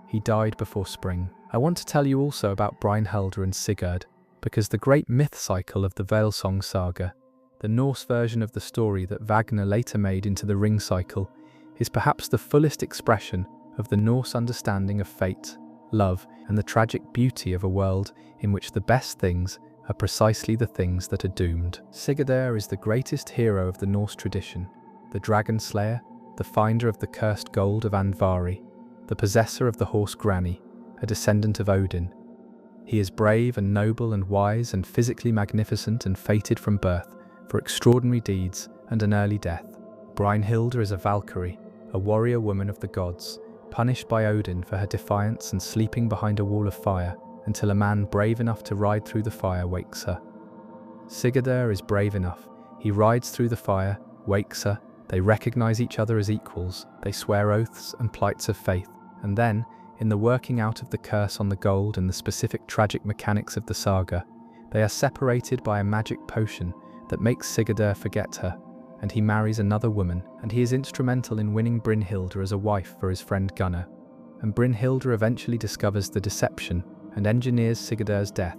He died before spring. I want to tell you also about Brynhildr and Sigurd, because the great myth cycle of the Vale-Song saga, the Norse version of the story that Wagner later made into the Ring cycle, is perhaps the fullest expression of the Norse understanding of fate, love, and the tragic beauty of a world in which the best things are precisely the things that are doomed. Sigurdur is the greatest hero of the Norse tradition, the dragon slayer, the finder of the cursed gold of Andvari, the possessor of the horse Grani, a descendant of Odin. He is brave and noble and wise and physically magnificent and fated from birth for extraordinary deeds and an early death. Brynhildr is a Valkyrie, a warrior woman of the gods, punished by Odin for her defiance and sleeping behind a wall of fire until a man brave enough to ride through the fire wakes her. Sigurdur is brave enough. He rides through the fire, wakes her, they recognize each other as equals, they swear oaths and plights of faith, and then, in the working out of the curse on the gold and the specific tragic mechanics of the saga, they are separated by a magic potion that makes Sigurdur forget her, and he marries another woman, and he is instrumental in winning Brynhildr as a wife for his friend Gunnar. And Brynhildr eventually discovers the deception and engineers Sigurdur's death,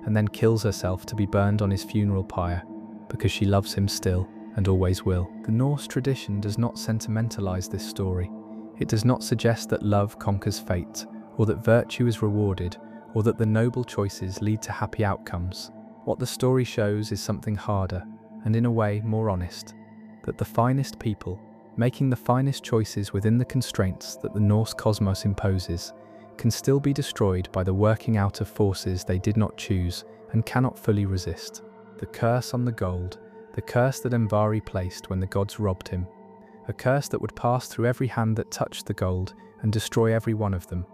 and then kills herself to be burned on his funeral pyre, because she loves him still and always will. The Norse tradition does not sentimentalize this story. It does not suggest that love conquers fate, or that virtue is rewarded, or that the noble choices lead to happy outcomes. What the story shows is something harder, and in a way more honest, that the finest people, making the finest choices within the constraints that the Norse cosmos imposes, can still be destroyed by the working out of forces they did not choose and cannot fully resist. The curse on the gold, the curse that Andvari placed when the gods robbed him, a curse that would pass through every hand that touched the gold and destroy every one of them,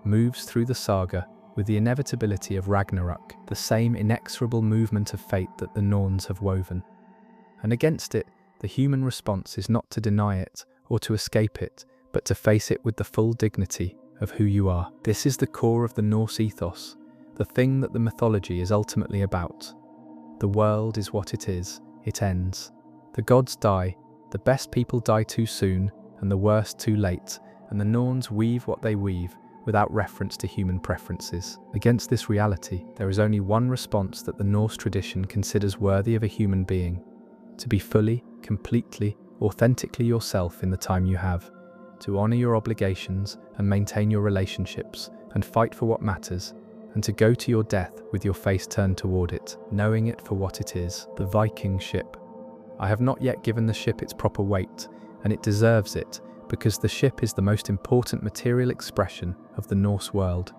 moves through the saga with the inevitability of Ragnarök, the same inexorable movement of fate that the Norns have woven. And against it, the human response is not to deny it or to escape it, but to face it with the full dignity of who you are. This is the core of the Norse ethos, the thing that the mythology is ultimately about. The world is what it is, it ends. The gods die, the best people die too soon, and the worst too late, and the Norns weave what they weave, without reference to human preferences. Against this reality, there is only one response that the Norse tradition considers worthy of a human being: to be fully, completely, authentically yourself in the time you have, to honor your obligations and maintain your relationships and fight for what matters, and to go to your death with your face turned toward it, knowing it for what it is, the Viking ship. I have not yet given the ship its proper weight, and it deserves it, because the ship is the most important material expression of the Norse world,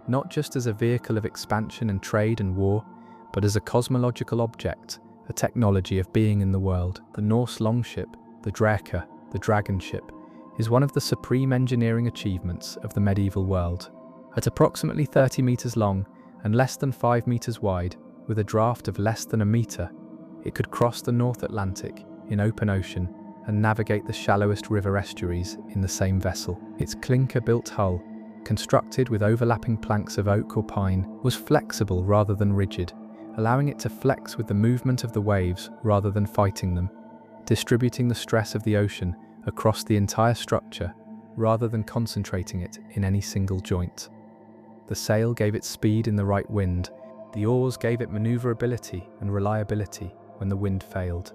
not just as a vehicle of expansion and trade and war, but as a cosmological object, a technology of being in the world. The Norse longship, the Dreka, the dragon ship, is one of the supreme engineering achievements of the medieval world. At approximately 30 meters long and less than 5 meters wide, with a draft of less than a meter, it could cross the North Atlantic in open ocean and navigate the shallowest river estuaries in the same vessel. Its clinker-built hull, constructed with overlapping planks of oak or pine, was flexible rather than rigid, allowing it to flex with the movement of the waves rather than fighting them, distributing the stress of the ocean across the entire structure rather than concentrating it in any single joint. The sail gave it speed in the right wind. The oars gave it maneuverability and reliability when the wind failed.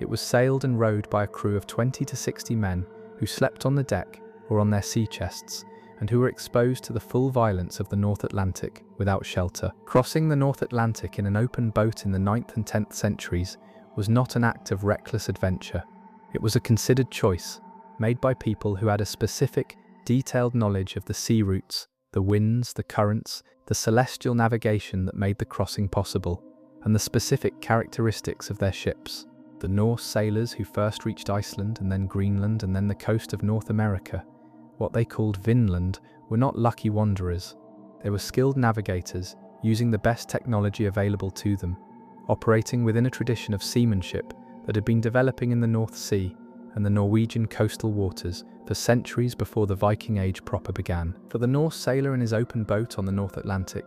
It was sailed and rowed by a crew of 20 to 60 men who slept on the deck or on their sea chests and who were exposed to the full violence of the North Atlantic without shelter. Crossing the North Atlantic in an open boat in the 9th and 10th centuries was not an act of reckless adventure. It was a considered choice, made by people who had a specific, detailed knowledge of the sea routes, the winds, the currents, the celestial navigation that made the crossing possible, and the specific characteristics of their ships. The Norse sailors who first reached Iceland and then Greenland and then the coast of North America, what they called Vinland, were not lucky wanderers. They were skilled navigators, using the best technology available to them, operating within a tradition of seamanship that had been developing in the North Sea and the Norwegian coastal waters for centuries before the Viking Age proper began. For the Norse sailor in his open boat on the North Atlantic,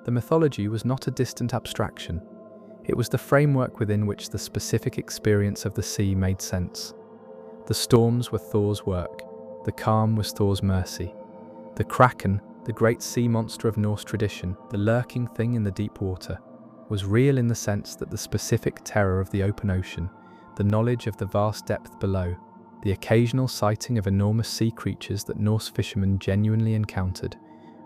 the mythology was not a distant abstraction. It was the framework within which the specific experience of the sea made sense. The storms were Thor's work, the calm was Thor's mercy. The Kraken, the great sea monster of Norse tradition, the lurking thing in the deep water, was real in the sense that the specific terror of the open ocean, the knowledge of the vast depth below, the occasional sighting of enormous sea creatures that Norse fishermen genuinely encountered,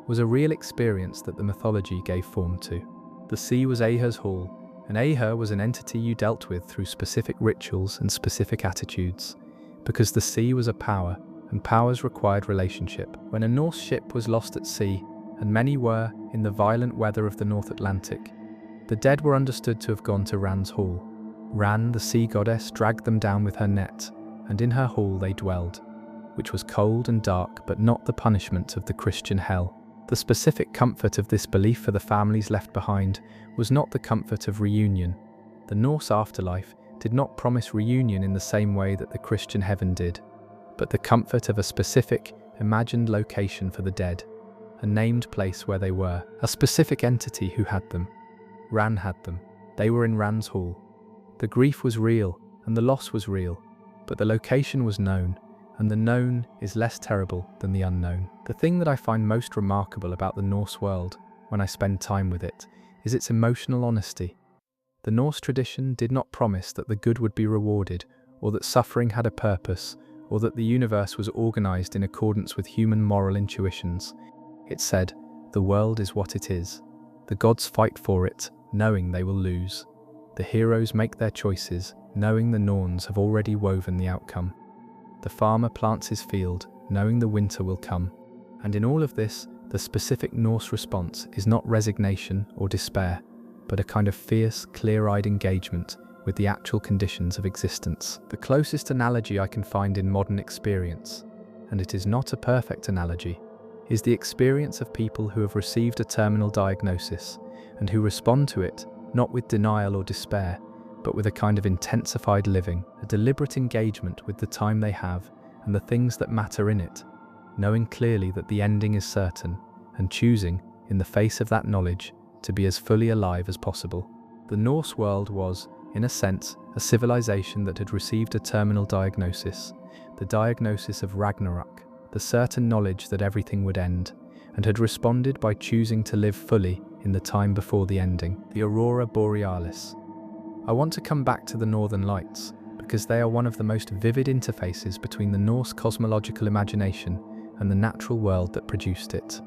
was a real experience that the mythology gave form to. The sea was Ahur's hall, and Ahur was an entity you dealt with through specific rituals and specific attitudes, because the sea was a power, and powers required relationship. When a Norse ship was lost at sea, and many were in the violent weather of the North Atlantic, the dead were understood to have gone to Ran's hall. Ran, the sea goddess, dragged them down with her net, and in her hall they dwelled, which was cold and dark, but not the punishment of the Christian hell. The specific comfort of this belief for the families left behind was not the comfort of reunion. The Norse afterlife did not promise reunion in the same way that the Christian heaven did, but the comfort of a specific, imagined location for the dead, a named place where they were, a specific entity who had them. Ran had them. They were in Ran's hall. The grief was real, and the loss was real, but the location was known, and the known is less terrible than the unknown. The thing that I find most remarkable about the Norse world, when I spend time with it, is its emotional honesty. The Norse tradition did not promise that the good would be rewarded, or that suffering had a purpose, or that the universe was organized in accordance with human moral intuitions. It said, the world is what it is. The gods fight for it, knowing they will lose. The heroes make their choices, knowing the Norns have already woven the outcome. The farmer plants his field, knowing the winter will come. And in all of this, the specific Norse response is not resignation or despair, but a kind of fierce, clear-eyed engagement with the actual conditions of existence. The closest analogy I can find in modern experience, and it is not a perfect analogy, is the experience of people who have received a terminal diagnosis and who respond to it not with denial or despair, but with a kind of intensified living, a deliberate engagement with the time they have and the things that matter in it, knowing clearly that the ending is certain, and choosing, in the face of that knowledge, to be as fully alive as possible. The Norse world was, in a sense, a civilization that had received a terminal diagnosis, the diagnosis of Ragnarök, the certain knowledge that everything would end, and had responded by choosing to live fully in the time before the ending, the aurora borealis. I want to come back to the Northern Lights, because they are one of the most vivid interfaces between the Norse cosmological imagination and the natural world that produced it.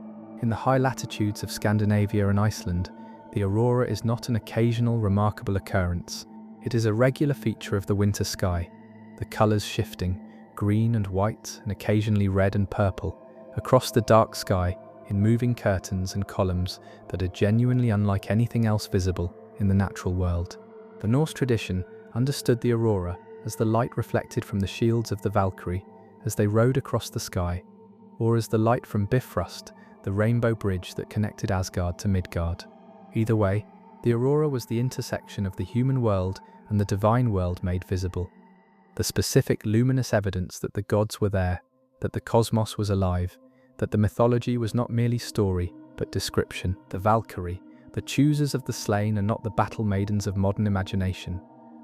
In the high latitudes of Scandinavia and Iceland, the aurora is not an occasional remarkable occurrence. It is a regular feature of the winter sky, the colours shifting, green and white and occasionally red and purple, across the dark sky in moving curtains and columns that are genuinely unlike anything else visible in the natural world. The Norse tradition understood the aurora as the light reflected from the shields of the Valkyrie, as they rode across the sky, or as the light from Bifrost, the rainbow bridge that connected Asgard to Midgard. Either way, the aurora was the intersection of the human world and the divine world made visible. The specific luminous evidence that the gods were there, that the cosmos was alive, that the mythology was not merely story, but description. The Valkyrie, the choosers of the slain, are not the battle maidens of modern imagination,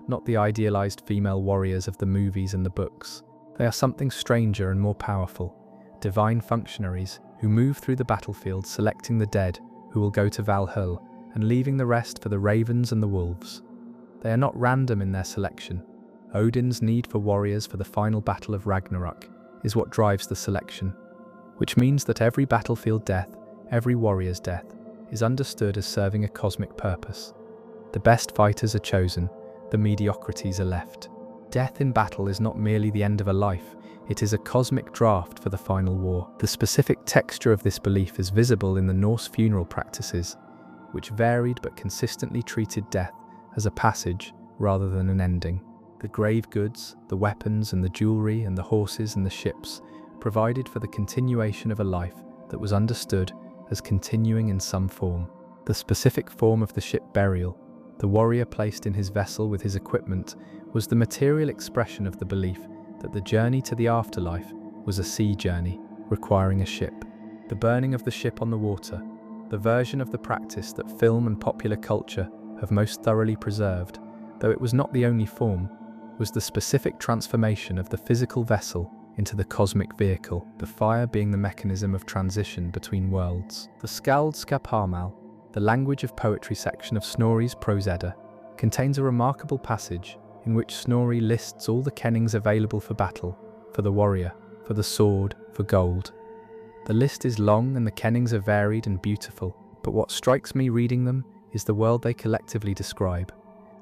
not the idealized female warriors of the movies and the books. They are something stranger and more powerful, divine functionaries who move through the battlefield selecting the dead who will go to Valhalla and leaving the rest for the ravens and the wolves. They are not random in their selection. Odin's need for warriors for the final battle of Ragnarök is what drives the selection, which means that every battlefield death, every warrior's death, is understood as serving a cosmic purpose. The best fighters are chosen, the mediocrities are left. Death in battle is not merely the end of a life, it is a cosmic draft for the final war. The specific texture of this belief is visible in the Norse funeral practices, which varied but consistently treated death as a passage rather than an ending. The grave goods, the weapons and the jewelry and the horses and the ships provided for the continuation of a life that was understood as continuing in some form. The specific form of the ship burial, the warrior placed in his vessel with his equipment, was the material expression of the belief that the journey to the afterlife was a sea journey, requiring a ship. The burning of the ship on the water, the version of the practice that film and popular culture have most thoroughly preserved, though it was not the only form, was the specific transformation of the physical vessel into the cosmic vehicle, the fire being the mechanism of transition between worlds. The Skaldskaparmal, the language of poetry section of Snorri's Prose Edda, contains a remarkable passage in which Snorri lists all the kennings available for battle, for the warrior, for the sword, for gold. The list is long and the kennings are varied and beautiful, but what strikes me reading them is the world they collectively describe.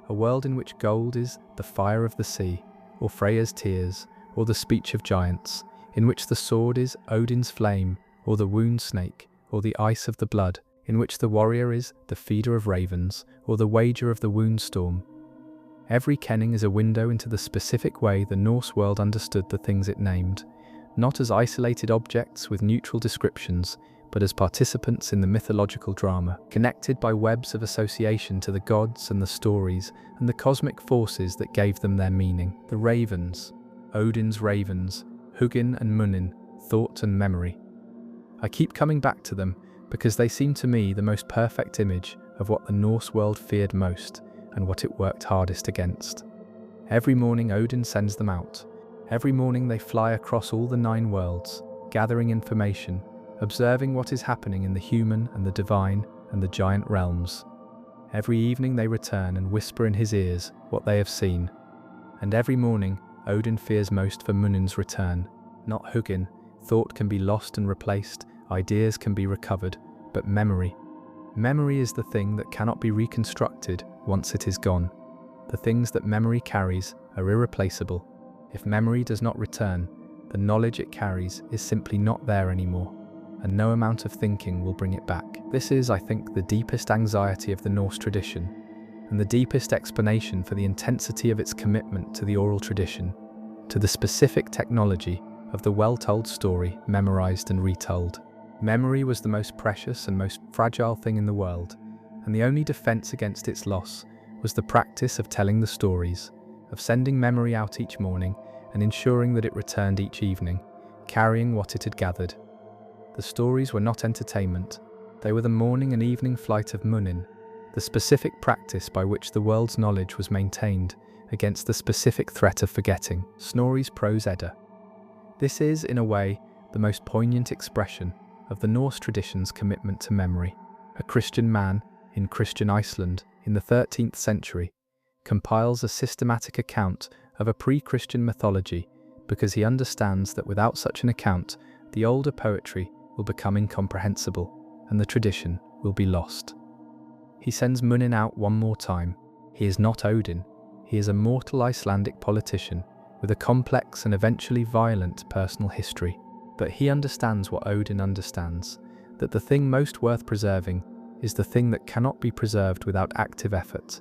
A world in which gold is the fire of the sea, or Freya's tears, or the speech of giants, in which the sword is Odin's flame, or the wound snake, or the ice of the blood, in which the warrior is the feeder of ravens, or the wager of the wound storm. Every kenning is a window into the specific way the Norse world understood the things it named, not as isolated objects with neutral descriptions, but as participants in the mythological drama, connected by webs of association to the gods and the stories and the cosmic forces that gave them their meaning. The ravens, Odin's ravens, Hugin and Munin, thought and memory. I keep coming back to them because they seem to me the most perfect image of what the Norse world feared most and what it worked hardest against. Every morning Odin sends them out. Every morning they fly across all the 9 worlds, gathering information, observing what is happening in the human and the divine and the giant realms. Every evening they return and whisper in his ears what they have seen. And every morning Odin fears most for Munin's return. Not Hugin, thought can be lost and replaced, ideas can be recovered, but memory. Memory is the thing that cannot be reconstructed once it is gone. The things that memory carries are irreplaceable. If memory does not return, the knowledge it carries is simply not there anymore, and no amount of thinking will bring it back. This is, I think, the deepest anxiety of the Norse tradition, and the deepest explanation for the intensity of its commitment to the oral tradition, to the specific technology of the well-told story memorized and retold. Memory was the most precious and most fragile thing in the world, and the only defense against its loss was the practice of telling the stories, of sending memory out each morning and ensuring that it returned each evening, carrying what it had gathered. The stories were not entertainment, they were the morning and evening flight of Munin, the specific practice by which the world's knowledge was maintained against the specific threat of forgetting. Snorri's Prose Edda. This is, in a way, the most poignant expression of the Norse tradition's commitment to memory. A Christian man, in Christian Iceland, in the 13th century, compiles a systematic account of a pre-Christian mythology because he understands that without such an account, the older poetry will become incomprehensible and the tradition will be lost. He sends Munin out one more time. He is not Odin. He is a mortal Icelandic politician with a complex and eventually violent personal history. But he understands what Odin understands, that the thing most worth preserving is the thing that cannot be preserved without active effort,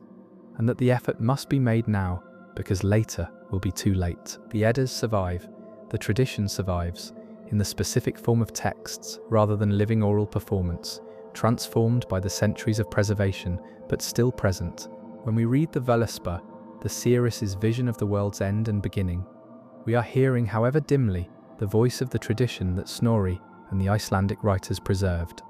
and that the effort must be made now because later will be too late. The Eddas survive. the tradition survives, in the specific form of texts rather than living oral performance, transformed by the centuries of preservation, but still present. When we read the Völuspá, the seeress's vision of the world's end and beginning, we are hearing, however dimly, the voice of the tradition that Snorri and the Icelandic writers preserved.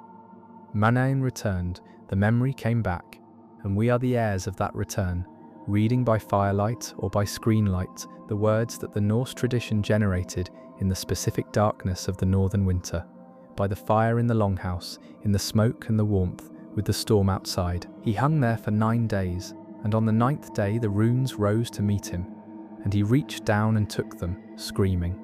Manain returned, the memory came back, and we are the heirs of that return, reading by firelight or by screenlight the words that the Norse tradition generated in the specific darkness of the northern winter, by the fire in the longhouse, in the smoke and the warmth, with the storm outside. He hung there for 9 days, and on the 9th day the runes rose to meet him, and he reached down and took them, screaming.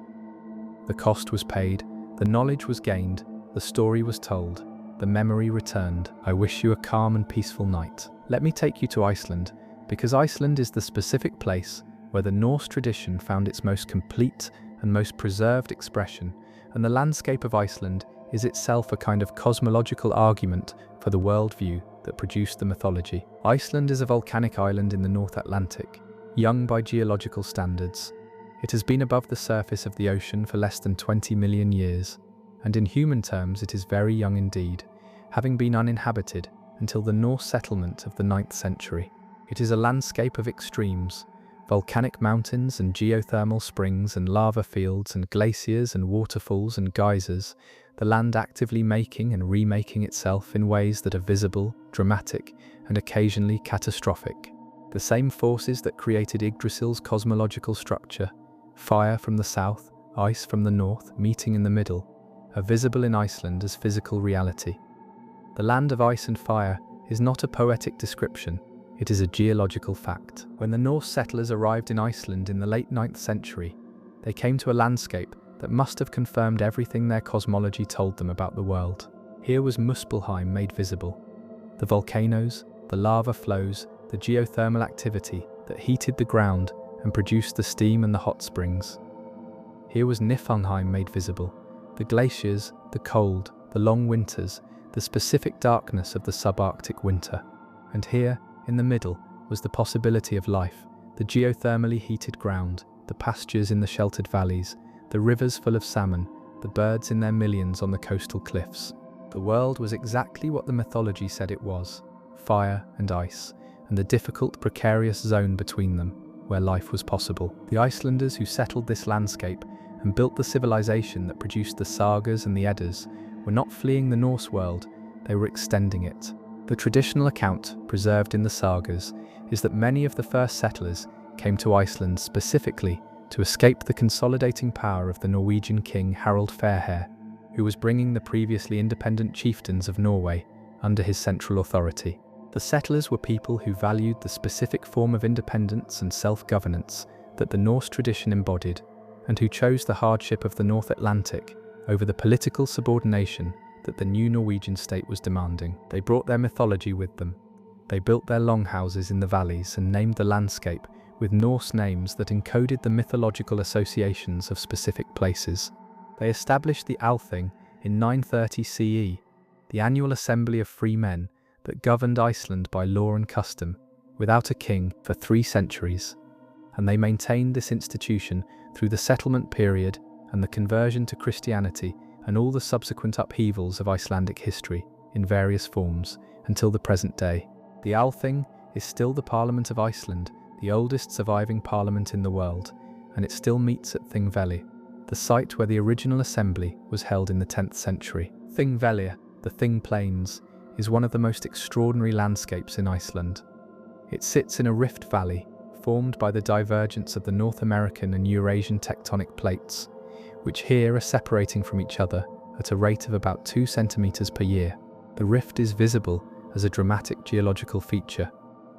The cost was paid, the knowledge was gained, the story was told, the memory returned. I wish you a calm and peaceful night. Let me take you to Iceland, because Iceland is the specific place where the Norse tradition found its most complete and most preserved expression, and the landscape of Iceland is itself a kind of cosmological argument for the worldview that produced the mythology. Iceland is a volcanic island in the North Atlantic, young by geological standards. It has been above the surface of the ocean for less than 20 million years, and in human terms it is very young indeed, having been uninhabited until the Norse settlement of the 9th century. It is a landscape of extremes, volcanic mountains and geothermal springs and lava fields and glaciers and waterfalls and geysers, the land actively making and remaking itself in ways that are visible, dramatic, and occasionally catastrophic. The same forces that created Yggdrasil's cosmological structure, fire from the south, ice from the north, meeting in the middle, are visible in Iceland as physical reality. The land of ice and fire is not a poetic description, it is a geological fact. When the Norse settlers arrived in Iceland in the late 9th century, they came to a landscape that must have confirmed everything their cosmology told them about the world. Here was Muspelheim made visible. The volcanoes, the lava flows, the geothermal activity that heated the ground and produced the steam and the hot springs. Here was Niflheim made visible. The glaciers, the cold, the long winters, the specific darkness of the subarctic winter. And here, in the middle, was the possibility of life, the geothermally heated ground, the pastures in the sheltered valleys, the rivers full of salmon, the birds in their millions on the coastal cliffs. The world was exactly what the mythology said it was: fire and ice, and the difficult, precarious zone between them, where life was possible. The Icelanders who settled this landscape and built the civilization that produced the sagas and the Eddas were not fleeing the Norse world, they were extending it. The traditional account, preserved in the sagas, is that many of the first settlers came to Iceland specifically to escape the consolidating power of the Norwegian king Harald Fairhair, who was bringing the previously independent chieftains of Norway under his central authority. The settlers were people who valued the specific form of independence and self-governance that the Norse tradition embodied, and who chose the hardship of the North Atlantic over the political subordination that the new Norwegian state was demanding. They brought their mythology with them. They built their longhouses in the valleys and named the landscape with Norse names that encoded the mythological associations of specific places. They established the Althing in 930 CE, the annual assembly of free men that governed Iceland by law and custom, without a king, for 3 centuries. And they maintained this institution through the settlement period and the conversion to Christianity and all the subsequent upheavals of Icelandic history in various forms until the present day. The Althing is still the Parliament of Iceland, the oldest surviving parliament in the world, and it still meets at Thingvellir, the site where the original assembly was held in the 10th century. Thingvellir, the Thing Plains, is one of the most extraordinary landscapes in Iceland. It sits in a rift valley formed by the divergence of the North American and Eurasian tectonic plates, which here are separating from each other at a rate of about 2 centimeters per year. The rift is visible as a dramatic geological feature.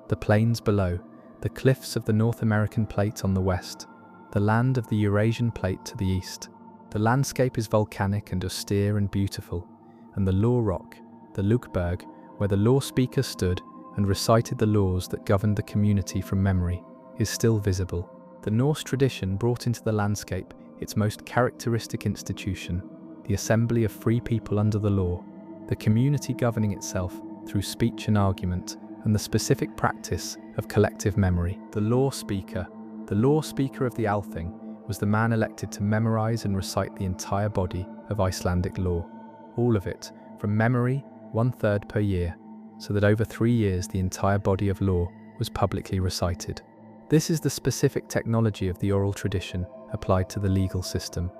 The plains below, the cliffs of the North American plate on the west, the land of the Eurasian plate to the east. The landscape is volcanic and austere and beautiful, and the law rock, the Lukberg, where the law speaker stood and recited the laws that governed the community from memory, is still visible. The Norse tradition brought into the landscape its most characteristic institution, the assembly of free people under the law, the community governing itself through speech and argument, and the specific practice of collective memory. The law speaker of the Althing, was the man elected to memorize and recite the entire body of Icelandic law. All of it, from memory, 1/3 per year, so that over 3 years the entire body of law was publicly recited. This is the specific technology of the oral tradition applied to the legal system.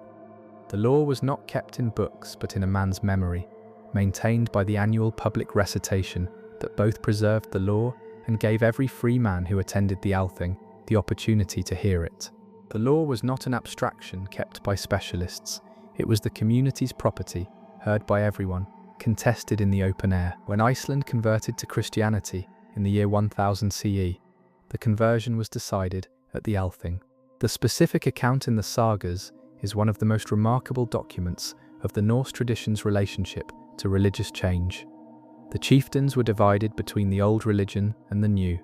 The law was not kept in books but in a man's memory, maintained by the annual public recitation that both preserved the law and gave every free man who attended the Althing the opportunity to hear it. The law was not an abstraction kept by specialists. It was the community's property, heard by everyone, contested in the open air. When Iceland converted to Christianity in the year 1000 CE, the conversion was decided at the Althing. The specific account in the sagas is one of the most remarkable documents of the Norse tradition's relationship to religious change. The chieftains were divided between the old religion and the new,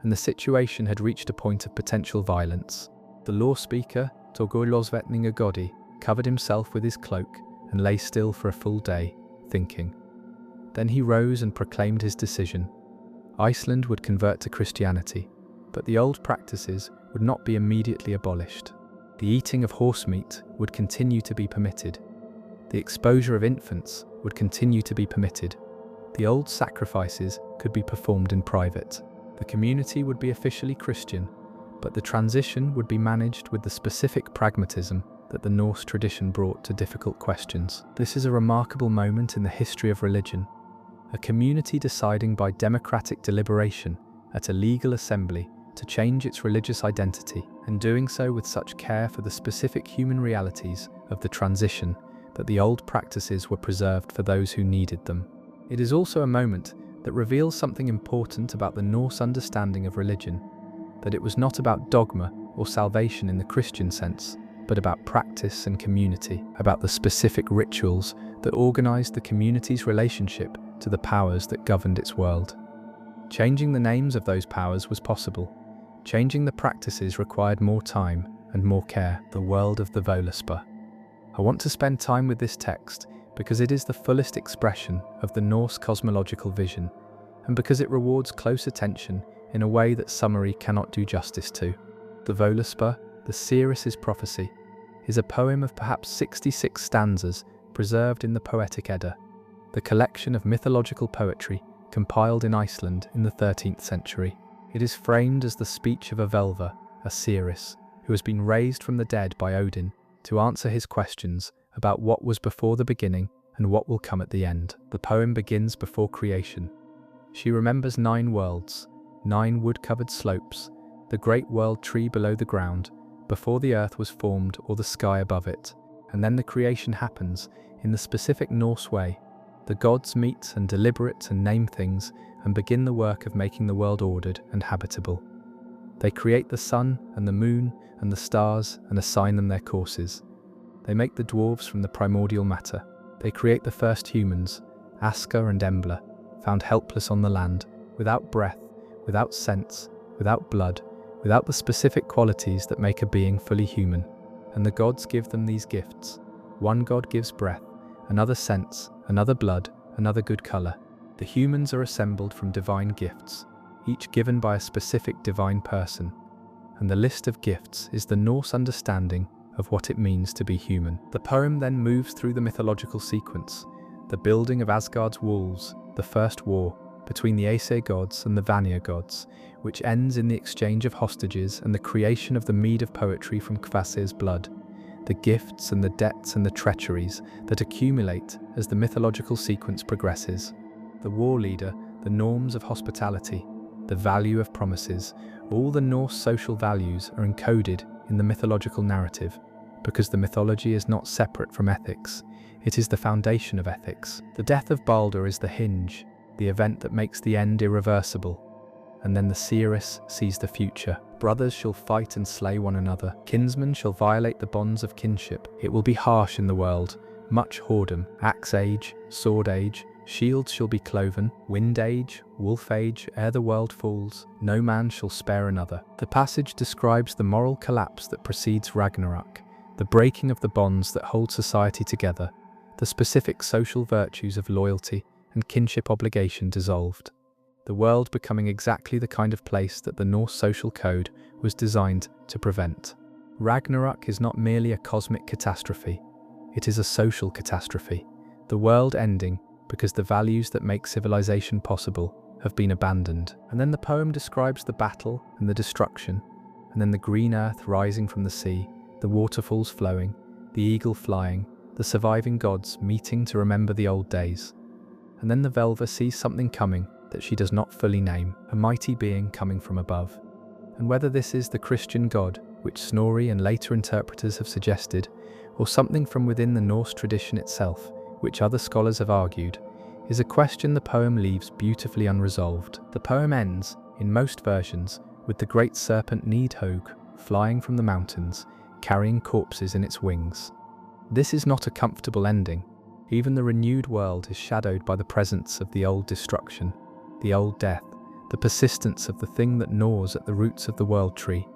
and the situation had reached a point of potential violence. The law speaker, Torgulosvetninga Godi, covered himself with his cloak and lay still for a full day, thinking. Then he rose and proclaimed his decision. Iceland would convert to Christianity, but the old practices would not be immediately abolished. The eating of horse meat would continue to be permitted. The exposure of infants would continue to be permitted. The old sacrifices could be performed in private. The community would be officially Christian, but the transition would be managed with the specific pragmatism that the Norse tradition brought to difficult questions. This is a remarkable moment in the history of religion. A community deciding by democratic deliberation at a legal assembly to change its religious identity, and doing so with such care for the specific human realities of the transition that the old practices were preserved for those who needed them. It is also a moment that reveals something important about the Norse understanding of religion, that it was not about dogma or salvation in the Christian sense, but about practice and community, about the specific rituals that organized the community's relationship to the powers that governed its world. Changing the names of those powers was possible. Changing the practices required more time and more care. The world of the Völuspá. I want to spend time with this text because it is the fullest expression of the Norse cosmological vision, and because it rewards close attention in a way that summary cannot do justice to. The Völuspá, the seeress's prophecy, is a poem of perhaps 66 stanzas preserved in the Poetic Edda, the collection of mythological poetry compiled in Iceland in the 13th century. It is framed as the speech of a Völva, a seeress, who has been raised from the dead by Odin to answer his questions about what was before the beginning and what will come at the end. The poem begins before creation. She remembers 9 worlds, 9 wood-covered slopes, the great world tree below the ground, before the earth was formed or the sky above it. And then the creation happens in the specific Norse way. The gods meet and deliberate and name things and begin the work of making the world ordered and habitable. They create the sun and the moon and the stars and assign them their courses. They make the dwarves from the primordial matter. They create the first humans, Aska and Embla, found helpless on the land, without breath, without sense, without blood, without the specific qualities that make a being fully human. And the gods give them these gifts. One god gives breath, another sense, another blood, another good color. The humans are assembled from divine gifts, each given by a specific divine person. And the list of gifts is the Norse understanding of what it means to be human. The poem then moves through the mythological sequence, the building of Asgard's walls, the first war between the Aesir gods and the Vanir gods, which ends in the exchange of hostages and the creation of the mead of poetry from Kvasir's blood, the gifts and the debts and the treacheries that accumulate as the mythological sequence progresses. The war leader, the norms of hospitality, the value of promises, all the Norse social values are encoded in the mythological narrative, because the mythology is not separate from ethics, it is the foundation of ethics. The death of Baldur is the hinge, the event that makes the end irreversible. And then the seeress sees the future. Brothers shall fight and slay one another. Kinsmen shall violate the bonds of kinship. It will be harsh in the world, much whoredom, axe age, sword age, shields shall be cloven, wind age, wolf age, ere the world falls, no man shall spare another. The passage describes the moral collapse that precedes Ragnarök, the breaking of the bonds that hold society together, the specific social virtues of loyalty and kinship obligation dissolved. The world becoming exactly the kind of place that the Norse social code was designed to prevent. Ragnarök is not merely a cosmic catastrophe, it is a social catastrophe. The world ending because the values that make civilization possible have been abandoned. And then the poem describes the battle and the destruction, and then the green earth rising from the sea, the waterfalls flowing, the eagle flying, the surviving gods meeting to remember the old days. And then the Velva sees something coming that she does not fully name, a mighty being coming from above. And whether this is the Christian God, which Snorri and later interpreters have suggested, or something from within the Norse tradition itself, which other scholars have argued, is a question the poem leaves beautifully unresolved. The poem ends, in most versions, with the great serpent Nidhogg flying from the mountains, carrying corpses in its wings. This is not a comfortable ending. Even the renewed world is shadowed by the presence of the old destruction, the old death, the persistence of the thing that gnaws at the roots of the world tree.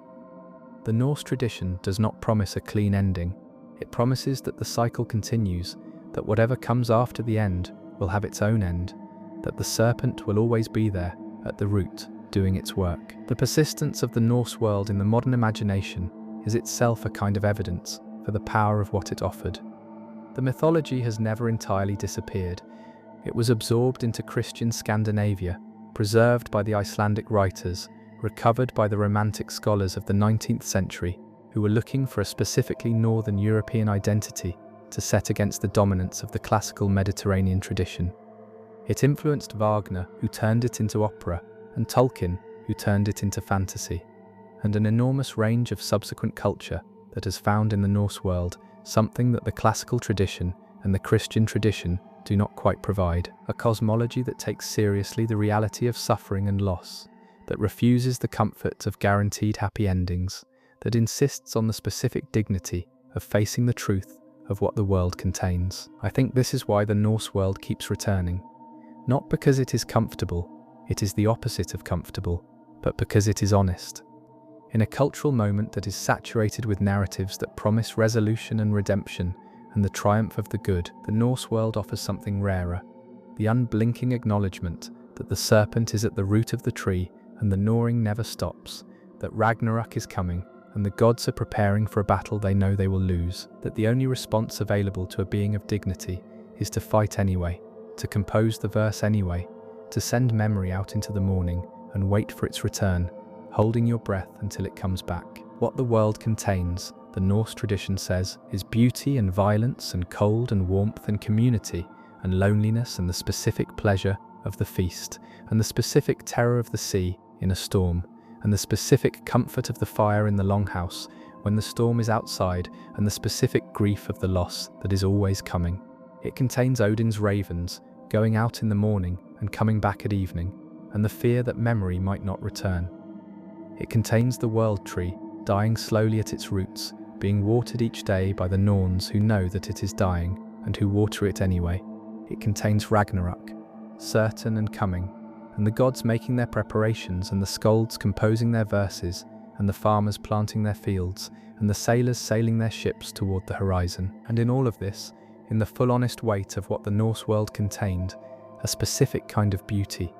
The Norse tradition does not promise a clean ending. It promises that the cycle continues, that whatever comes after the end will have its own end, that the serpent will always be there, at the root, doing its work. The persistence of the Norse world in the modern imagination is itself a kind of evidence for the power of what it offered. The mythology has never entirely disappeared. It was absorbed into Christian Scandinavia, preserved by the Icelandic writers, recovered by the Romantic scholars of the 19th century, who were looking for a specifically Northern European identity to set against the dominance of the classical Mediterranean tradition. It influenced Wagner, who turned it into opera, and Tolkien, who turned it into fantasy, and an enormous range of subsequent culture that has found in the Norse world something that the classical tradition and the Christian tradition do not quite provide. A cosmology that takes seriously the reality of suffering and loss, that refuses the comfort of guaranteed happy endings, that insists on the specific dignity of facing the truth of what the world contains. I think this is why the Norse world keeps returning. Not because it is comfortable, it is the opposite of comfortable, but because it is honest. In a cultural moment that is saturated with narratives that promise resolution and redemption and the triumph of the good, the Norse world offers something rarer, the unblinking acknowledgement that the serpent is at the root of the tree and the gnawing never stops, that Ragnarök is coming and the gods are preparing for a battle they know they will lose, that the only response available to a being of dignity is to fight anyway, to compose the verse anyway, to send memory out into the morning and wait for its return, holding your breath until it comes back. What the world contains, the Norse tradition says, is beauty and violence and cold and warmth and community and loneliness and the specific pleasure of the feast and the specific terror of the sea in a storm and the specific comfort of the fire in the longhouse when the storm is outside and the specific grief of the loss that is always coming. It contains Odin's ravens going out in the morning and coming back at evening, and the fear that memory might not return. It contains the world tree dying slowly at its roots, being watered each day by the Norns who know that it is dying and who water it anyway. It contains Ragnarök, certain and coming, and the gods making their preparations and the skalds composing their verses and the farmers planting their fields and the sailors sailing their ships toward the horizon. And in all of this, in the full honest weight of what the Norse world contained, a specific kind of beauty.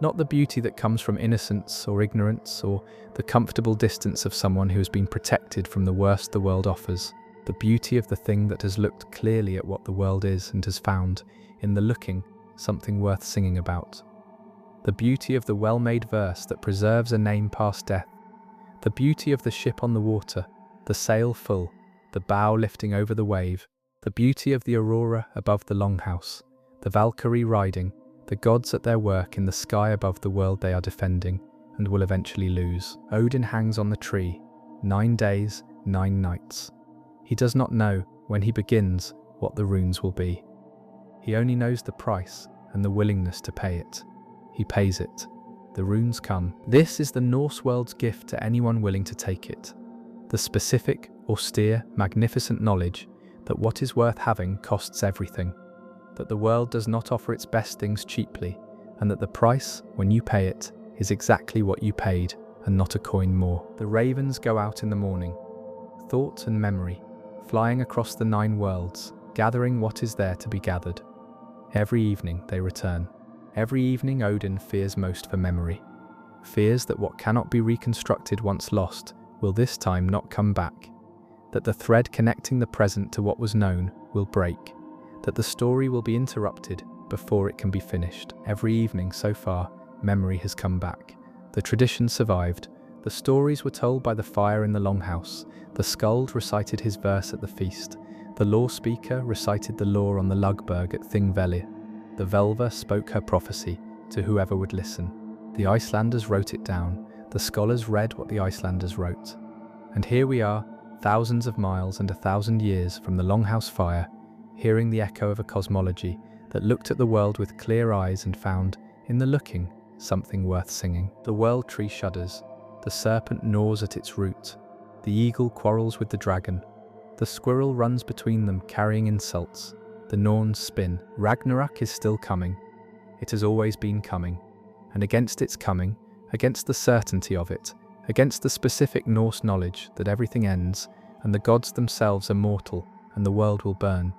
Not the beauty that comes from innocence or ignorance or the comfortable distance of someone who has been protected from the worst the world offers. The beauty of the thing that has looked clearly at what the world is and has found, in the looking, something worth singing about. The beauty of the well-made verse that preserves a name past death. The beauty of the ship on the water, the sail full, the bow lifting over the wave. The beauty of the aurora above the longhouse, the Valkyrie riding, the gods at their work in the sky above the world they are defending and will eventually lose. Odin hangs on the tree, 9 days, 9 nights. He does not know, when he begins, what the runes will be. He only knows the price and the willingness to pay it. He pays it. The runes come. This is the Norse world's gift to anyone willing to take it. The specific, austere, magnificent knowledge that what is worth having costs everything, that the world does not offer its best things cheaply, and that the price, when you pay it, is exactly what you paid and not a coin more. The ravens go out in the morning, thought and memory, flying across the 9 worlds, gathering what is there to be gathered. Every evening they return. Every evening Odin fears most for memory, fears that what cannot be reconstructed once lost will this time not come back, that the thread connecting the present to what was known will break, that the story will be interrupted before it can be finished. Every evening so far, memory has come back. The tradition survived. The stories were told by the fire in the longhouse. The skald recited his verse at the feast. The law speaker recited the law on the Lugberg at Thingvellir. The Velva spoke her prophecy to whoever would listen. The Icelanders wrote it down. The scholars read what the Icelanders wrote. And here we are, thousands of miles and 1,000 years from the longhouse fire, hearing the echo of a cosmology that looked at the world with clear eyes and found, in the looking, something worth singing. The world tree shudders. The serpent gnaws at its root. The eagle quarrels with the dragon. The squirrel runs between them, carrying insults. The Norns spin. Ragnarök is still coming. It has always been coming. And against its coming, against the certainty of it, against the specific Norse knowledge that everything ends, and the gods themselves are mortal, and the world will burn.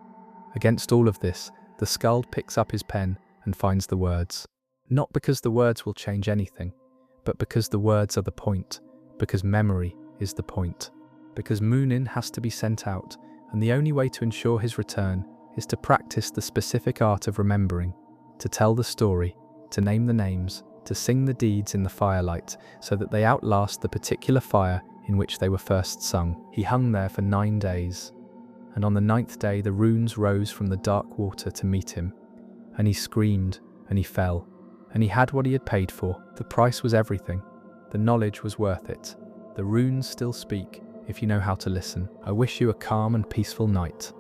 Against all of this, the skald picks up his pen and finds the words. Not because the words will change anything, but because the words are the point, because memory is the point, because Munin has to be sent out, and the only way to ensure his return is to practice the specific art of remembering, to tell the story, to name the names, to sing the deeds in the firelight, so that they outlast the particular fire in which they were first sung. He hung there for 9 days, and on the 9th day the runes rose from the dark water to meet him, and he screamed, and he fell, and he had what he had paid for. The price was everything. The knowledge was worth it. The runes still speak, if you know how to listen. I wish you a calm and peaceful night.